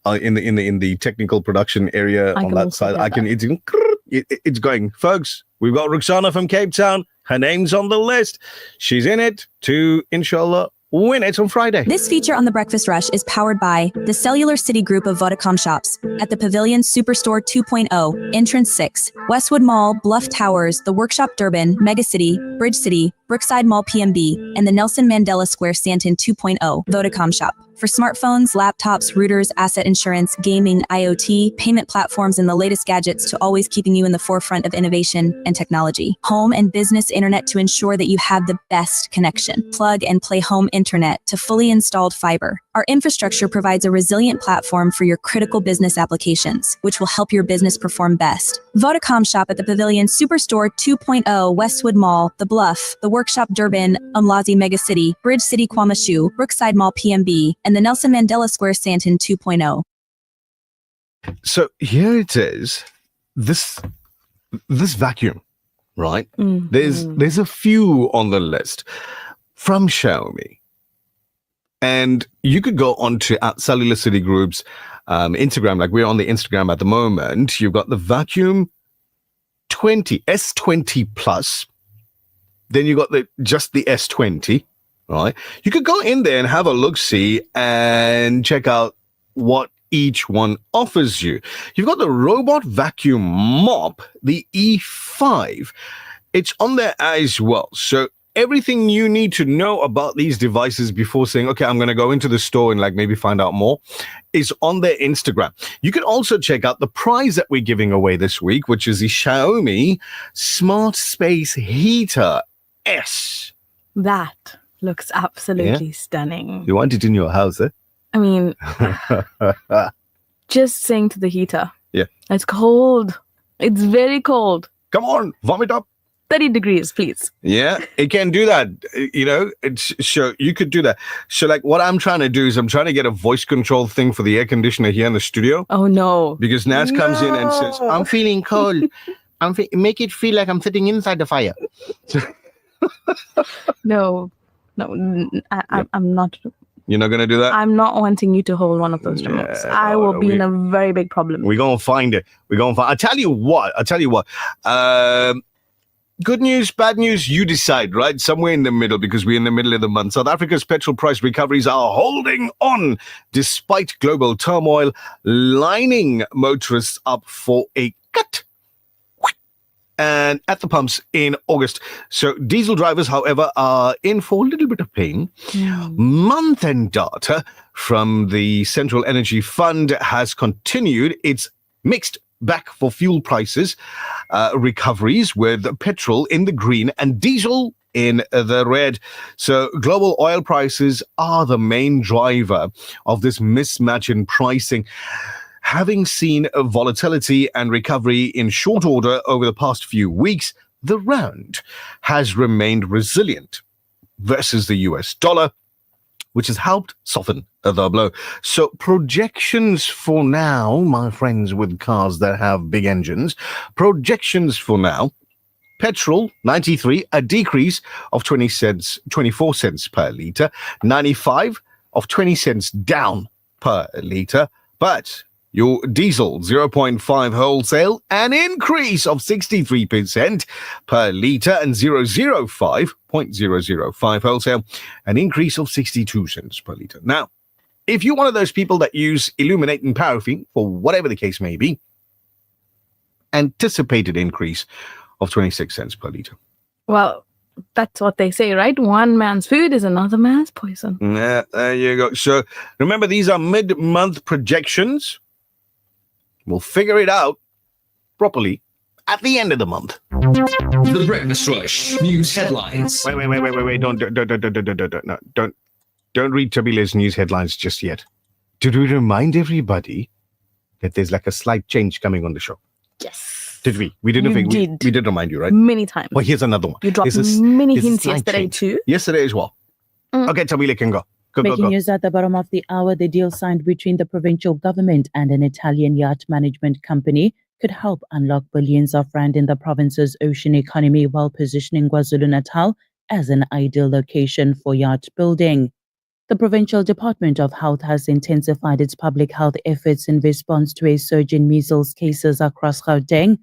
In the technical production area on that side. I can it's going. Folks, we've got Ruxana from Cape Town. Her name's on the list. She's in it to, inshallah, win it on Friday. This feature on The Breakfast Rush is powered by the Cellular City Group of Vodacom shops at the Pavilion Superstore 2.0, Entrance 6, Westwood Mall, Bluff Towers, The Workshop Durban, Megacity, Bridge City, Brookside Mall PMB, and the Nelson Mandela Square Stanton 2.0, Vodacom shop. For smartphones, laptops, routers, asset insurance, gaming, IoT, payment platforms, and the latest gadgets to always keeping you in the forefront of innovation and technology. Home and business internet to ensure that you have the best connection. Plug and play home internet to fully installed fiber. Our infrastructure provides a resilient platform for your critical business applications, which will help your business perform best. Vodacom shop at the Pavilion Superstore 2.0, Westwood Mall, The Bluff, The Workshop Durban, Umlazi Megacity, Bridge City Kwamashu, Brookside Mall PMB, and the Nelson Mandela Square Stanton 2.0. So here it is. This vacuum, right? Mm-hmm. There's a few on the list from Xiaomi. And you could go onto Cellular City Group's Instagram, like we're on the Instagram at the moment. You've got the Vacuum 20, S20 Plus. Then you got just the S20, right? You could go in there and have a look-see and check out what each one offers you. You've got the Robot Vacuum Mop, the E5. It's on there as well. So everything you need to know about these devices before saying, okay, I'm going to go into the store and like maybe find out more, is on their Instagram. You can also check out the prize that we're giving away this week, which is the Xiaomi Smart Space Heater S. That looks absolutely stunning. You want it in your house, eh? I mean, just saying to the heater. Yeah. It's cold. It's very cold. Come on, vomit up. 30 degrees, please. Yeah, it can do that. You know, so you could do that. So like what I'm trying to do is I'm trying to get a voice control thing for the air conditioner here in the studio. Oh, no. Because Naz comes in and says, I'm feeling cold. Make it feel like I'm sitting inside the fire. No, I'm not. You're not going to do that? I'm not wanting you to hold one of those remotes. I will be in a very big problem. We're going to find it. I'll tell you what. Good news, bad news, you decide, right? Somewhere in the middle, because we're in the middle of the month. South Africa's petrol price recoveries are holding on despite global turmoil, lining motorists up for a cut. And at the pumps in August. So diesel drivers, however, are in for a little bit of pain. Month-end data from the Central Energy Fund has continued its mixed back for fuel prices recoveries, with petrol in the green and diesel in the red. So global oil prices are the main driver of this mismatch in pricing. Having seen a volatility and recovery in short order over the past few weeks, the rand has remained resilient versus the US dollar, which has helped soften the blow. So projections for now, my friends with cars that have big engines, projections for now, petrol, 93, a decrease of 24 cents per litre, 95 of 20 cents down per litre, but your diesel, 0.5 wholesale, an increase of 63% per litre, and 0.005 wholesale, an increase of 62 cents per litre. Now, if you're one of those people that use Illuminate and Paraffin, for whatever the case may be, anticipated increase of 26 cents per litre. Well, that's what they say, right? One man's food is another man's poison. Yeah, there you go. So remember, these are mid-month projections. We'll figure it out properly at the end of the month. The Breakfast Rush news headlines. Wait. Don't read Tabile's news headlines just yet. Did we remind everybody that there's like a slight change coming on the show? Yes. Did we? We didn't You think did. we did remind you, right? Many times. Well, here's another one. You dropped There's many there's a hints slight yesterday change. too. Yesterday as well. Okay, Tabile can go. Go. Making news at the bottom of the hour, the deal signed between the provincial government and an Italian yacht management company could help unlock billions of rand in the province's ocean economy while positioning KwaZulu-Natal as an ideal location for yacht building. The Provincial Department of Health has intensified its public health efforts in response to a surge in measles cases across Gauteng.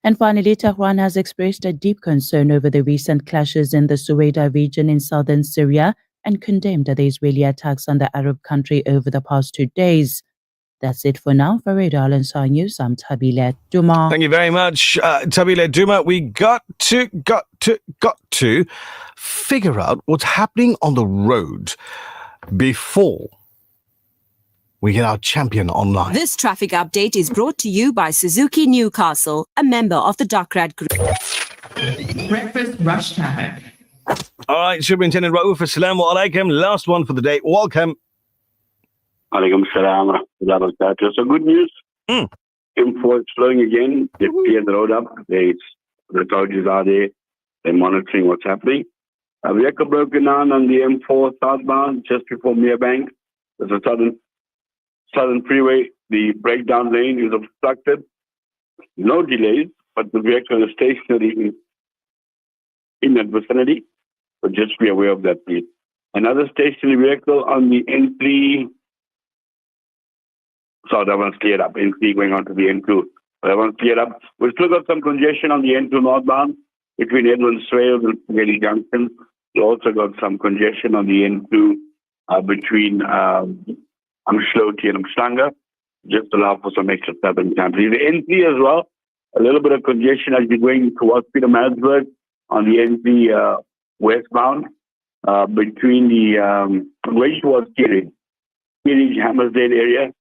And finally, Tehran has expressed a deep concern over the recent clashes in the Suwaida region in southern Syria and condemned the Israeli attacks on the Arab country over the past 2 days. That's it for now. For Radio Al-Ansar News, I'm Tabile Duma. Thank you very much, Tabile Duma. We got to figure out what's happening on the road before we get our champion online. This traffic update is brought to you by Suzuki Newcastle, a member of the Dockrad Group. Breakfast Rush Traffic. All right, Superintendent Raouf, assalamu alaikum. Last one for the day. Welcome. Alaikum salam wa rahmatullahi wa barakatuh. So good news. M4 is flowing again. They've cleared the road up. The authorities are there. They're monitoring what's happening. A vehicle broken down on the M4 southbound just before Merebank. There's a southern freeway. The breakdown lane is obstructed. No delays, but the vehicle is stationary in that vicinity. So just be aware of that, please. Another stationary vehicle on the N3. So that one's cleared up. N3 going on to the N2. That one's cleared up. We've still got some congestion on the N2 northbound between Edwin Swales and Spaghetti Junction. We also got some congestion on the N2 between Amshloti and Mstanga. Just allow for some extra travel time. The N3 as well. A little bit of congestion as you're going towards Peter Maritzburg on the N3 westbound between the way towards Kiridge, Hammersdale area.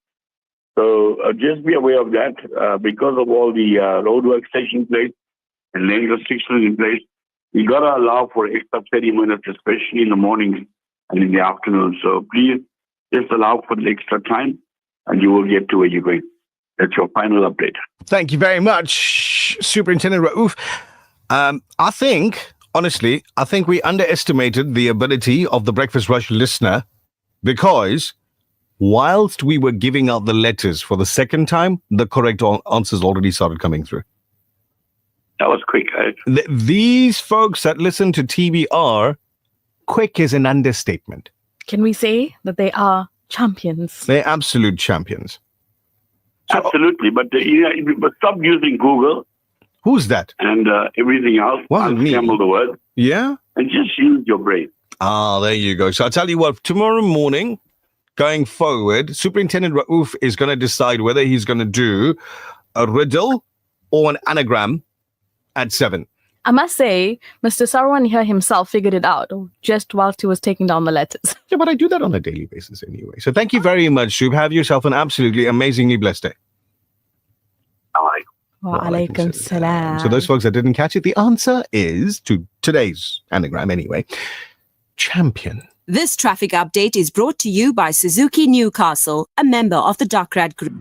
So just be aware of that because of all the roadworks taking place and lane restrictions in place. We got to allow for extra 30 minutes, especially in the mornings and in the afternoon. So please just allow for the extra time and you will get to where you're going. That's your final update. Thank you very much, Superintendent Raouf. I think we underestimated the ability of the Breakfast Rush listener because whilst we were giving out the letters for the second time, the correct answers already started coming through. That was quick. These folks that listen to TBR, quick is an understatement. Can we say that they are champions? They're absolute champions. Absolutely, but stop using Google. Who's that? And everything else. Wasn't me. Unscramble the word. Yeah? And just use your brain. Ah, there you go. So I'll tell you what, tomorrow morning, going forward, Superintendent Raouf is going to decide whether he's going to do a riddle or an anagram at 7. I must say, Mr. Sarwan here himself figured it out just whilst he was taking down the letters. Yeah, but I do that on a daily basis anyway. So thank you very much, Shub. Have yourself an absolutely amazingly blessed day. Wa alaikum salam. So those folks that didn't catch it, the answer is, to today's anagram anyway, champion. This traffic update is brought to you by Suzuki Newcastle, a member of the Dockrad Group.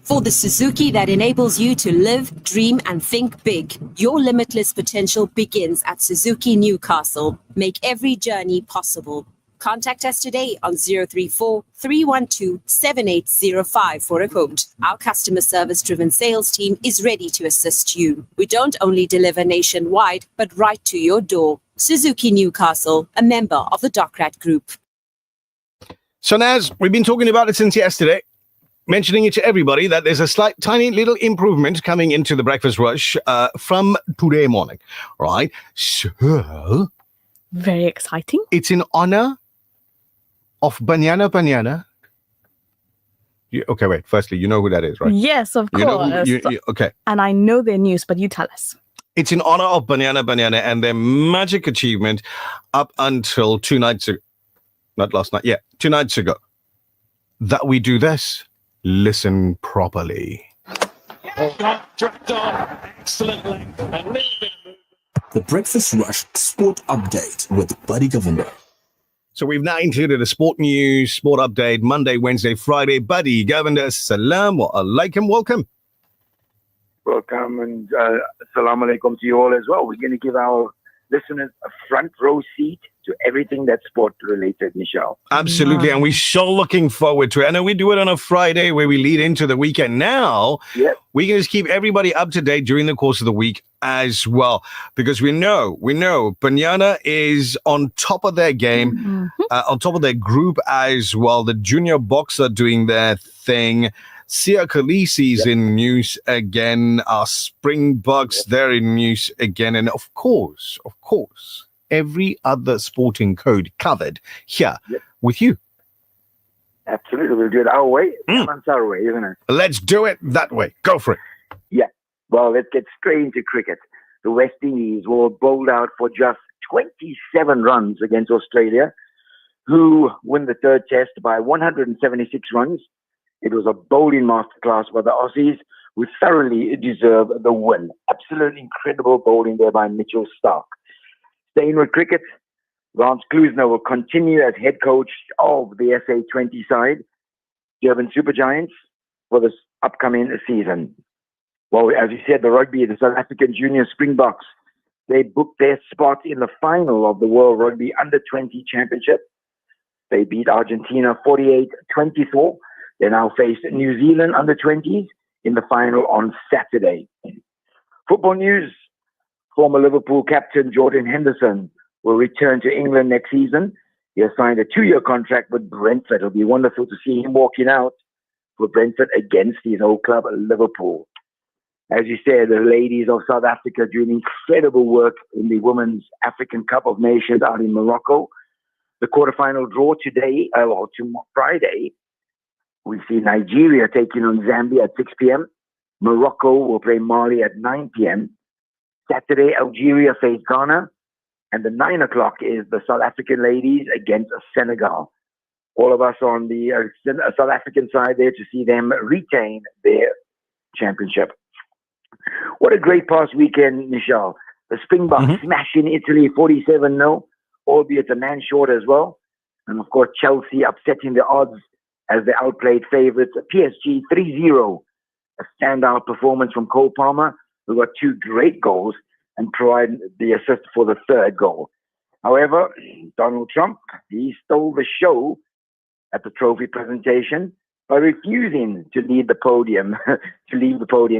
For the Suzuki that enables you to live, dream and think big, your limitless potential begins at Suzuki Newcastle. Make every journey possible. Contact us today on 034 312 7805 for a quote. Our customer service-driven sales team is ready to assist you. We don't only deliver nationwide, but right to your door. Suzuki Newcastle, a member of the Dockrad Group. So Naz, we've been talking about it since yesterday, mentioning it to everybody that there's a slight, tiny little improvement coming into the Breakfast Rush from today morning, right? So... very exciting. It's in honor of Banyana. Okay, wait. Firstly, you know who that is, right? Yes, of course. Okay. And I know their news, but you tell us. It's in honor of Banyana and their magic achievement up until 2 nights ago. Not last night. Yeah, 2 nights ago. That we do this. Listen properly. Dropped on. Excellent length. A little bit of The Breakfast Rush Sport Update with Buddy Governor. So we've now included a sport news, sport update, Monday, Wednesday, Friday. Buddy Governor, salam wa alaikum. Welcome. Welcome and assalamu alaikum to you all as well. We're going to give our listeners a front row seat to everything that's sport related, Michelle. Absolutely. And we're so looking forward to it. I know we do it on a Friday where we lead into the weekend. Now, we can just keep everybody up to date during the course of the week as well. Because we know Banyana is on top of their game, on top of their group as well. The junior boxer doing their thing. Sia Khaleesi's in news again. Our Springboks, they're in news again. And of course, every other sporting code covered here with you. Absolutely. We'll do it our way. It's our way, isn't it? Let's do it that way. Go for it. Yeah. Well, let's get straight into cricket. The West Indies were bowled out for just 27 runs against Australia, who win the third test by 176 runs. It was a bowling masterclass by the Aussies, who thoroughly deserve the win. Absolutely incredible bowling there by Mitchell Starc. Staying with cricket, Lance Klusener will continue as head coach of the SA20 side, Durban Super Giants, for this upcoming season. Well, as you said, the rugby, the South African Junior Springboks, they booked their spot in the final of the World Rugby Under-20 Championship. They beat Argentina 48-24. They now face New Zealand Under-20s in the final on Saturday. Football news, former Liverpool captain Jordan Henderson will return to England next season. He has signed a 2-year contract with Brentford. It'll be wonderful to see him walking out for Brentford against his old club, Liverpool. As you said, the ladies of South Africa doing incredible work in the Women's African Cup of Nations out in Morocco. The quarterfinal draw today, Friday, we see Nigeria taking on Zambia at 6 p.m. Morocco will play Mali at 9 p.m. Saturday, Algeria face Ghana. And the 9 o'clock is the South African ladies against Senegal. All of us on the South African side there to see them retain their championship. What a great past weekend, Michelle. The Springboks smashing Italy 47-0, albeit a man short as well. And of course, Chelsea upsetting the odds as they outplayed favourites. PSG 3-0. A standout performance from Cole Palmer, who got 2 great goals and provided the assist for the 3rd goal. However, Donald Trump, he stole the show at the trophy presentation by refusing to leave the podium.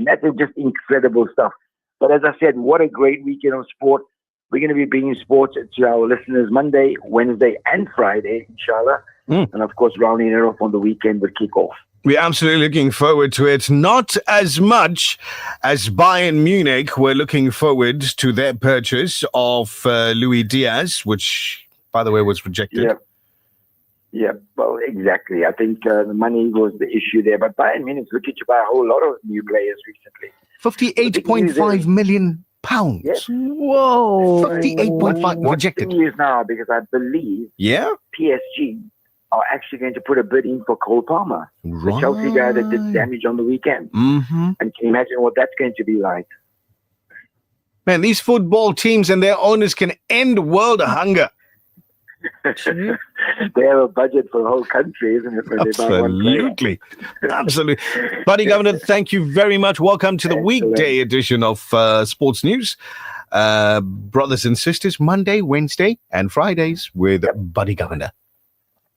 That's just incredible stuff. But as I said, what a great weekend of sport. We're going to be bringing sports to our listeners Monday, Wednesday, and Friday, inshallah. And of course, rounding it off on the weekend with kickoff. We're absolutely looking forward to it. Not as much as Bayern Munich were looking forward to their purchase of Luis Diaz, which, by the way, was rejected. Yeah, well, exactly. I think the money was the issue there. But Bayern Munich's looking to buy a whole lot of new players recently. £58.5 million. Yes. Whoa. 58.5 rejected. Years now, because I believe PSG are actually going to put a bid in for Cole Palmer, the Chelsea guy that did damage on the weekend. And can you imagine what that's going to be like? Man, these football teams and their owners can end world hunger. They have a budget for the whole country, isn't it? When Absolutely. Absolutely. Buddy Governor, thank you very much. Welcome to the weekday edition of Sports News. Brothers and sisters, Monday, Wednesday, and Fridays with Buddy Governor.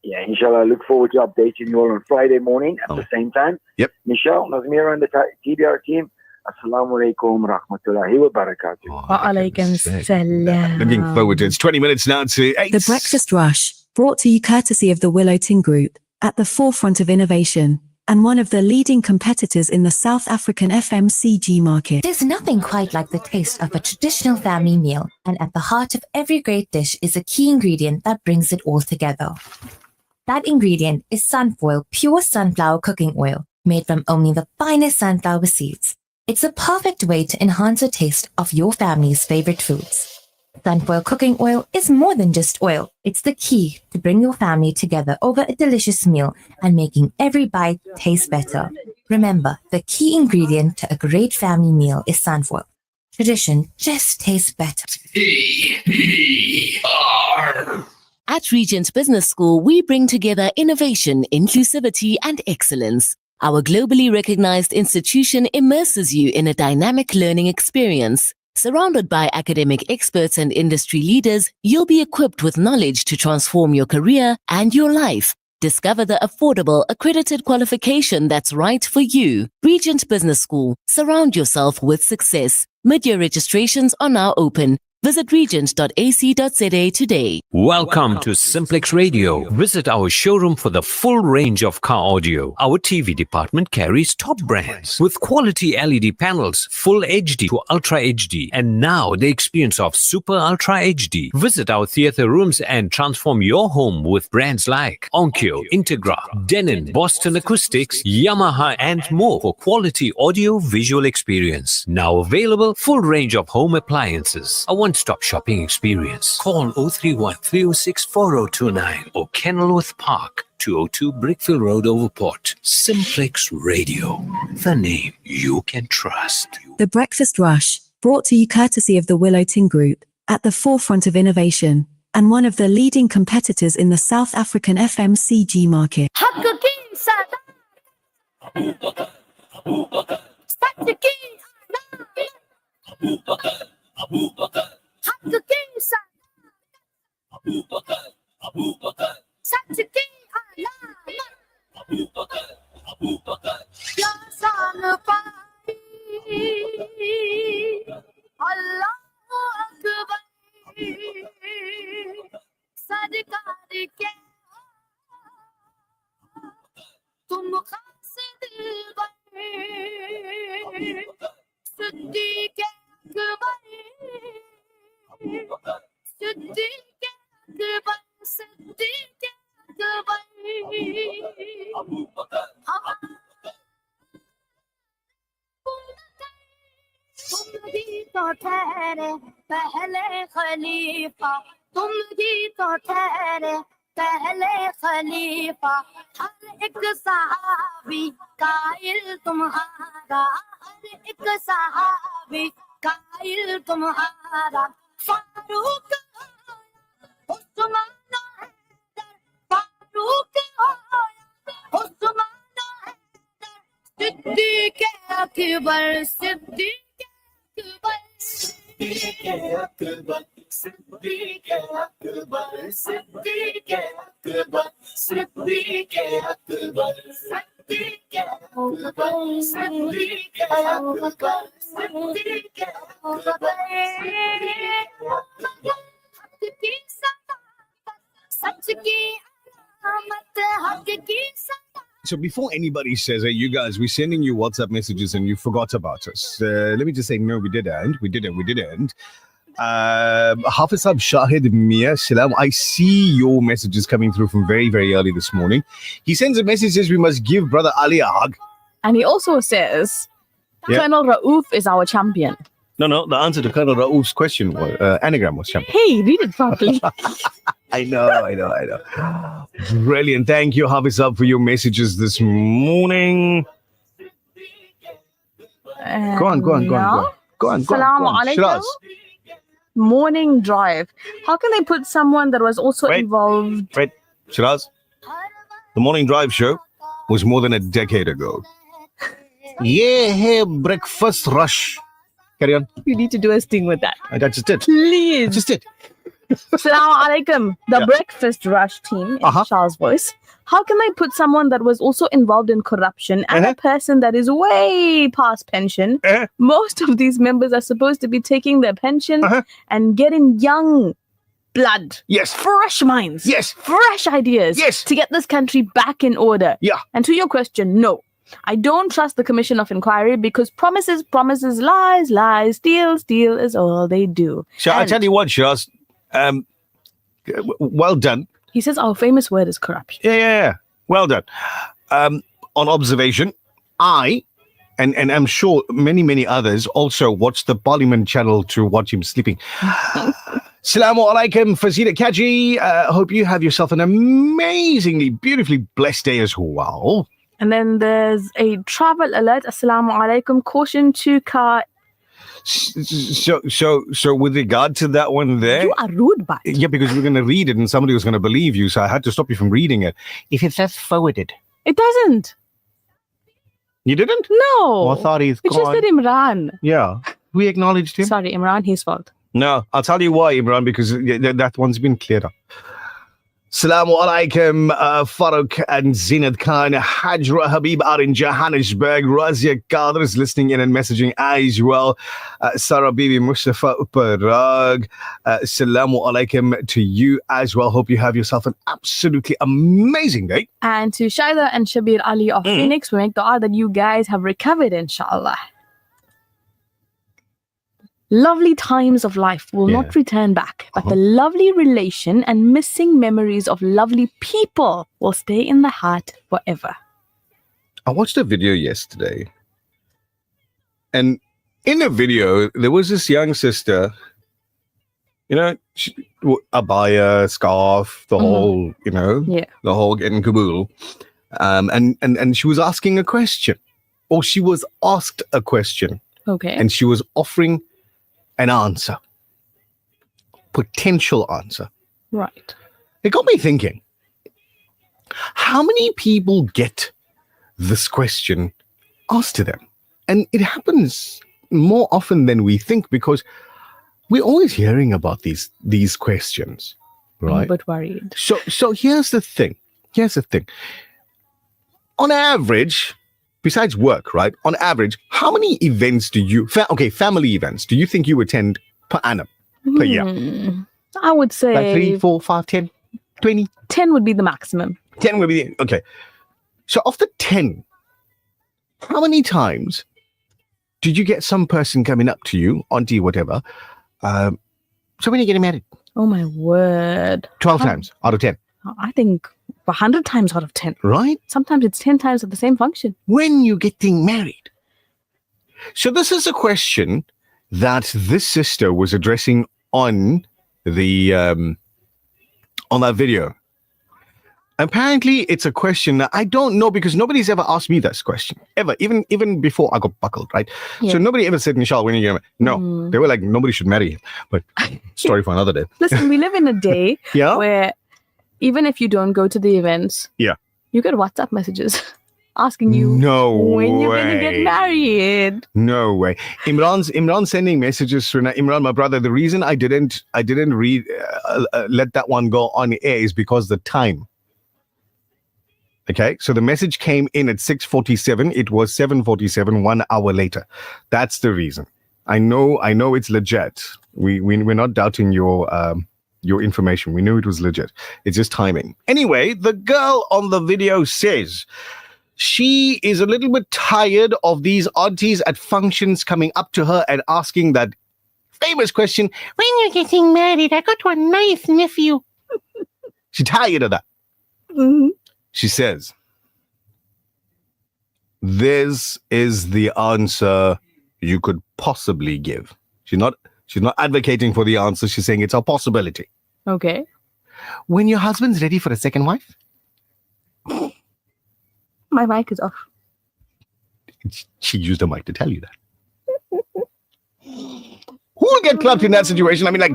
Yeah, inshallah, I look forward to updating you all on Friday morning at the same time. Michelle, Nazmira, and the TBR team, Assalamu alaikum rahmatullahi wa barakatuh. Wa alaikum salam. Looking forward to it. It's 20 minutes now to 8. The Breakfast Rush, brought to you courtesy of the Willow Tin Group, at the forefront of innovation, and one of the leading competitors in the South African FMCG market. There's nothing quite like the taste of a traditional family meal, and at the heart of every great dish is a key ingredient that brings it all together. That ingredient is Sunfoil pure sunflower cooking oil, made from only the finest sunflower seeds. It's a perfect way to enhance the taste of your family's favorite foods. Sunfoil cooking oil is more than just oil. It's the key to bring your family together over a delicious meal and making every bite taste better. Remember, the key ingredient to a great family meal is sunflower. Tradition just tastes better. At Regent Business School, we bring together innovation, inclusivity, and excellence. Our globally recognized institution immerses you in a dynamic learning experience. Surrounded by academic experts and industry leaders, you'll be equipped with knowledge to transform your career and your life. Discover the affordable, accredited qualification that's right for you. Regent Business School. Surround yourself with success. Mid-year registrations are now open. Visit regent.ac.za today. Welcome to Simplex Radio. Visit our showroom for the full range of car audio. Our TV department carries top brands with quality LED panels, full HD to Ultra HD, and now the experience of Super Ultra HD. Visit our theater rooms and transform your home with brands like Onkyo, Integra, Denon, Boston Acoustics, Yamaha, and more for quality audio visual experience. Now available, full range of home appliances. A one-stop shopping experience. Call 031 306 4029 or Kenilworth Park, 202 Brickfield Road, Overport. Simplex Radio, the name you can trust. The Breakfast Rush, brought to you courtesy of the Willow Tin Group, at the forefront of innovation, and one of the leading competitors in the South African FMCG market. So before anybody says, hey, you guys, we're sending you WhatsApp messages and you forgot about us. Let me just say, no, we didn't. We didn't. Hafiz Ab Shahid Mia Salam, I see your messages coming through from very, very early this morning. He sends a message, says we must give Brother Ali a hug. And he also says, Yeah. Colonel Raouf is our champion. No, the answer to Colonel Raouf's question was, anagram was champion. Hey, read it properly. I know. Brilliant. Thank you, Hafiz Ab, for your messages this morning. Go on. Assalamu alaikum. Shiraz. Morning drive. How can they put someone that was also involved? Wait, Shiraz. The morning drive show was more than a decade ago. Yeah, breakfast rush. Carry on. You need to do a sting with that. That's just it. Please. That's just it. Assalamu alaikum. The Yeah. Breakfast Rush team in Charles' voice. How can they put someone that was also involved in corruption and a person that is way past pension? Most of these members are supposed to be taking their pension and getting young blood. Yes. Fresh minds. Yes. Fresh ideas. Yes. To get this country back in order. Yeah. And to your question, no. I don't trust the Commission of Inquiry because promises, lies, steal is all they do. So I tell you what, Shiraz, well done. He says our famous word is corruption. Yeah. Well done. On observation, I, and I'm sure many others also watch the Parliament channel to watch him sleeping. Assalamu alaikum, Fazida Kaji. Hope you have yourself an amazingly, beautifully blessed day as well. And then there's a travel alert. Assalamu alaikum. Caution to car. So with regard to that one there, You are rude, but yeah, because we're going to read it and somebody was going to believe you, so I had to stop you from reading it. If it says forwarded, it doesn't. You didn't? No. Oh, I thought he's It just gone. said Imran. Yeah, we acknowledged him. Sorry, Imran, his fault. No, I'll tell you why, Imran, because that one's been cleared up. Salamu alaikum, Farooq and Zinad Khan. Hajra Habib are in Johannesburg. Razia Kader is listening in and messaging as well. Sarah Bibi Mustafa Parag. Salamu alaikum to you as well. Hope you have yourself an absolutely amazing day. And to Shaida and Shabir Ali of Phoenix, we make dua that you guys have recovered, inshallah. Lovely times of life will not return back, but the lovely relation and missing memories of lovely people will stay in the heart forever. I watched a video yesterday, and in the video, there was this young sister, you know, abaya, scarf, the whole, you know, the whole getting caboodle. And she was asking a question, or she was asked a question. Okay. And she was offering an answer, potential answer. Right. It got me thinking, how many people get this question asked to them? And it happens more often than we think, because we're always hearing about these questions, right? I'm a bit worried. So here's the thing. On average, besides work, right? On average, how many events do you, family events, do you think you attend per annum, per year? I would say Like 3, 4, 5, 10, 20? 10 would be the maximum. 10 would be, okay. So of the 10, how many times did you get some person coming up to you, auntie, whatever, so when are you getting married? Oh my word. 12 times out of 10. I think 100 times out of 10. Right? Sometimes it's 10 times at the same function. When you getting married? So this is a question that this sister was addressing on the on that video. Apparently, it's a question that I don't know, because nobody's ever asked me this question ever, even before I got buckled, right? Yeah. So nobody ever said, "Nishal, when are you gonna?" No, they were like, nobody should marry him. But story for another day. Listen, we live in a day where even if you don't go to the events, Yeah. you get WhatsApp messages asking you when you're going to get married. No way. Imran's sending messages to Imran, my brother. The reason I didn't read let that one go on air is because the time. Okay, so the message came in at 6:47. It was 7:47, 1 hour later. That's the reason. I know it's legit. We're not doubting your information. We knew it was legit. It's just timing. Anyway, the girl on the video says she is a little bit tired of these aunties at functions coming up to her and asking that famous question, when you're getting married, I got one nice nephew. She's tired of that. She says, this is the answer you could possibly give. She's not advocating for the answer. She's saying it's a possibility. Okay. When your husband's ready for a second wife? My mic is off. She used the mic to tell you that. Who will get clubbed in that situation? I mean, like,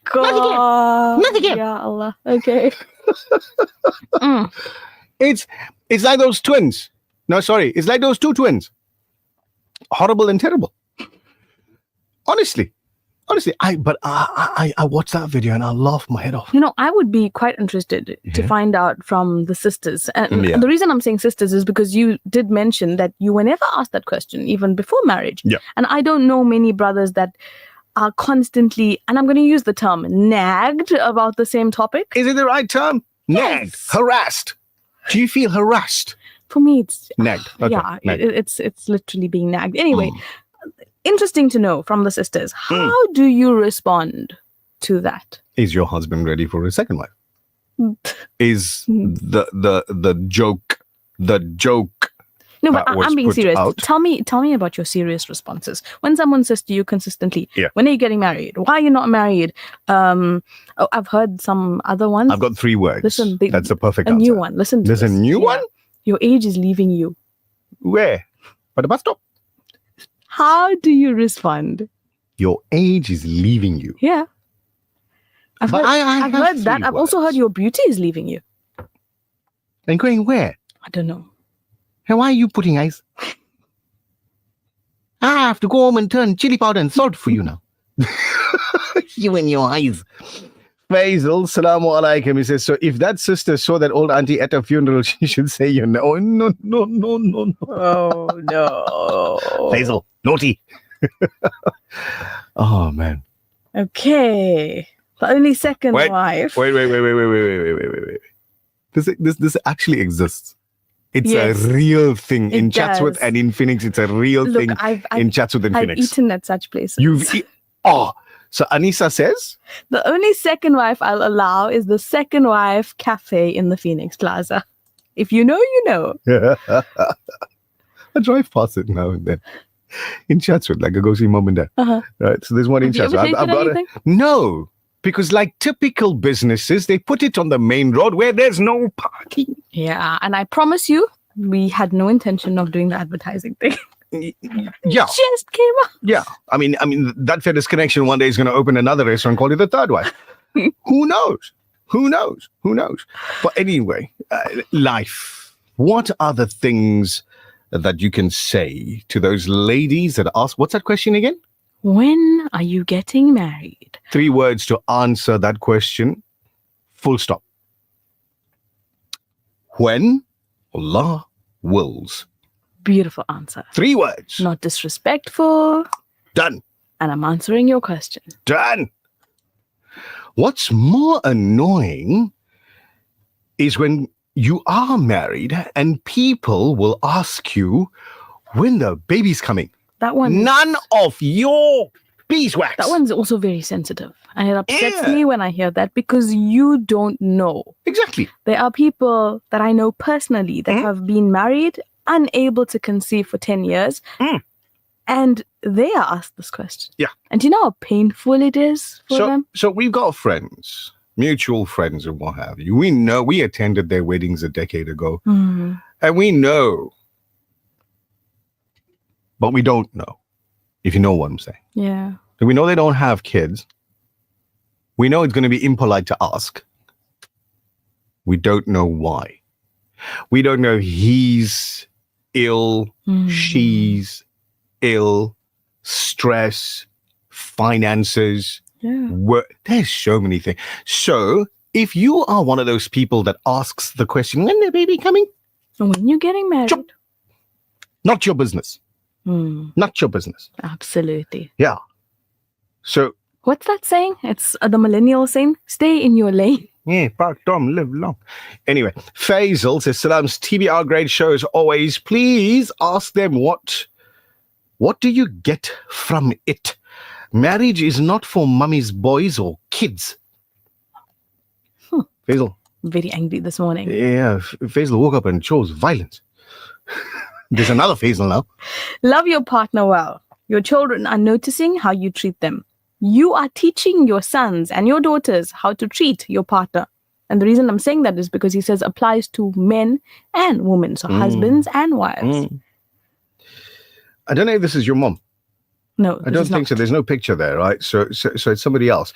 God. Not again. Ya Allah. Okay. It's like those twins. No, sorry. It's like those two twins. Horrible and terrible. Honestly, I watched that video and I laughed my head off. You know, I would be quite interested to find out from the sisters. And the reason I'm saying sisters is because you did mention that you were never asked that question, even before marriage. Yeah. And I don't know many brothers that are constantly, and I'm going to use the term, nagged about the same topic. Is it the right term? Nagged. Harassed. Do you feel harassed? For me, it's nagged. Okay. Yeah, nagged. It's literally being nagged. Anyway, interesting to know from the sisters. How do you respond to that? Is your husband ready for a second wife? Is the joke No, but that was I'm being put serious. out? Tell me about your serious responses. When someone says to you consistently, Yeah. when are you getting married? Why are you not married? I've heard some other ones. I've got 3 words. Listen, that's the perfect a answer. new one. Listen to There's this. a new one? Your age is leaving you. Where? At the bus stop. How do you respond? Your age is leaving you. Yeah. I've But heard, I I've have heard that. three I've also heard your beauty is leaving you. And going where? I don't know. And why are you putting ice? I have to go home and turn chili powder and salt for you now. You and your eyes. Faisal, salamu alaikum. He says, so if that sister saw that old auntie at a funeral, she should say, you know, oh, no. Oh, no. Faisal, naughty. Oh, man. Okay. The only second wife. Wait. This actually exists. It's Yes. a real thing. It In Chatsworth does. and in Phoenix, it's a real Look, thing in Chatsworth and I've Phoenix. eaten at such places. So Anissa says? The only second wife I'll allow is the second wife cafe in the Phoenix Plaza. If you know, you know. I drive past it now and then. In Chatsworth, like I go see mom and dad. Uh-huh. Right, so there's one in Have you ever Chatsworth. tasted anything? No, because like typical businesses, they put it on the main road where there's no parking. Yeah, and I promise you, we had no intention of doing the advertising thing. Yeah. Just came up. Yeah, I mean, that Feathers Connection one day is going to open another restaurant called it the Third Wife. Who knows? But anyway, life. What are the things that you can say to those ladies that ask, what's that question again? When are you getting married? 3 words to answer that question. Full stop. When Allah wills. Beautiful answer. 3 words. Not disrespectful. Done. And I'm answering your question. Done. What's more annoying is when you are married and people will ask you when the baby's coming. That one. None of your beeswax. That one's also very sensitive. And it upsets me when I hear that because you don't know. Exactly. There are people that I know personally that have been married, unable to conceive for 10 years. And they are asked this question. Yeah. And do you know how painful it is for them? So we've got friends, mutual friends and what have you. We know, we attended their weddings a decade ago. Mm. And we know, but we don't know, if you know what I'm saying. Yeah. We know they don't have kids. We know it's going to be impolite to ask. We don't know why. We don't know he's ill, she's ill, stress, finances, work. There's so many things. So if you are one of those people that asks the question, when the baby coming? When you getting married? Not your business. Not your business. Absolutely. Yeah. So what's that saying? It's the millennial saying, stay in your lane. Yeah, park dumb, live long. Anyway, Faisal says, Salam's TBR grade show as always. Please ask them what do you get from it? Marriage is not for mummy's boys or kids. Faisal. Very angry this morning. Yeah, Faisal woke up and chose violence. There's another Faisal now. Love your partner well. Your children are noticing how you treat them. You are teaching your sons and your daughters how to treat your partner. And the reason I'm saying that is because he says applies to men and women, so husbands and wives. I don't know if this is your mom. No, I don't think so. There's no picture there, right? So it's somebody else.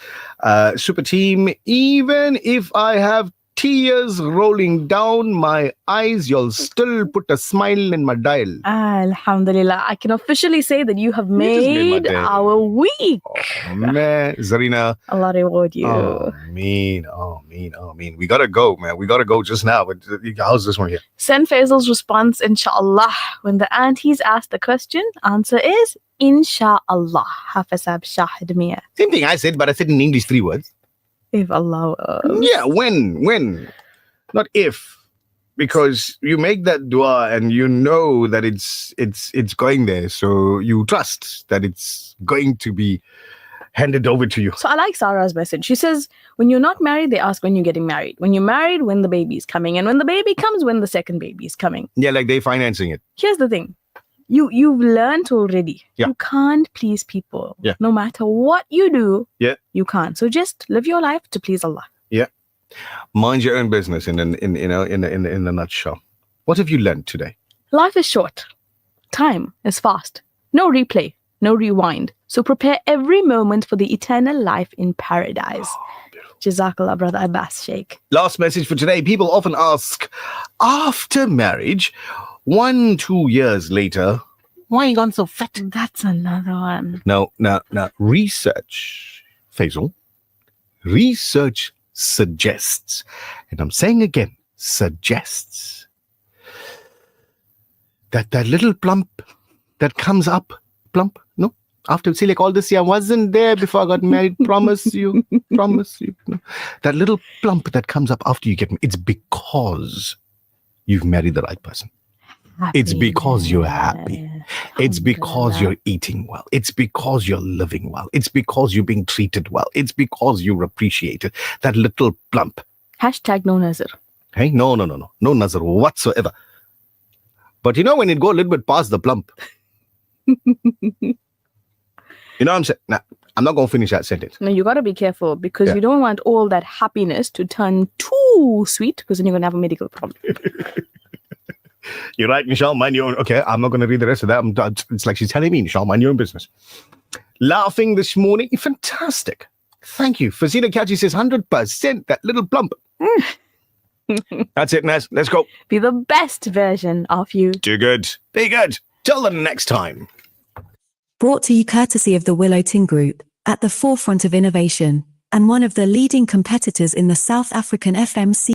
Super team, even if I have tears rolling down my eyes, you'll still put a smile in my dial. Alhamdulillah. I can officially say that you have made our week. Oh, man, Zarina. Allah reward you. Oh, mean. We gotta go, man. We gotta go just now. But how's this one here? Send Faisal's response, inshallah. When the aunties ask the question, answer is inshallah. Hafizab Shahid Mia. Same thing I said, but I said in English 3 words. If Allah Yeah, when. Not if. Because you make that dua and you know that it's going there. So you trust that it's going to be handed over to you. So I like Sarah's message. She says, when you're not married, they ask when you're getting married. When you're married, when the baby's coming. And when the baby comes, when the second baby's coming. Yeah, like they're financing it. Here's the thing. You've learned already. Yeah. You can't please people. Yeah. No matter what you do, Yeah. you can't. So just live your life to please Allah. Yeah. Mind your own business in a nutshell. What have you learned today? Life is short. Time is fast. No replay, no rewind. So prepare every moment for the eternal life in paradise. Jazakallah, Brother Abbas Sheikh. Last message for today. People often ask, after marriage, 1-2 years later, why are you gone so fat? That's another one. Now, research, Faisal, research suggests, and I'm saying again, suggests, that little plump that comes up, plump, no? After, see, like all this year, I wasn't there before I got married, promise you. No. That little plump that comes up after you get married, it's because you've married the right person. It's because you're happy. It's because you're eating well. It's because you're living well. It's because you're being treated well. It's because you're appreciated. That little plump. Hashtag no nazar. Hey, no. No nazar whatsoever. But you know when it go a little bit past the plump. You know what I'm saying? Nah, I'm not going to finish that sentence. No, you got to be careful because you don't want all that happiness to turn too sweet because then you're going to have a medical problem. You're right, Nishal, mind your own. Okay, I'm not going to read the rest of that. It's like she's telling me, Nishal, mind your own business. Laughing this morning. Fantastic. Thank you. Fazila Kaji says 100%. That little plump. That's it, Naz. Let's go. Be the best version of you. Do good. Be good. Till the next time. Brought to you courtesy of the Willow Tin Group, at the forefront of innovation, and one of the leading competitors in the South African FMC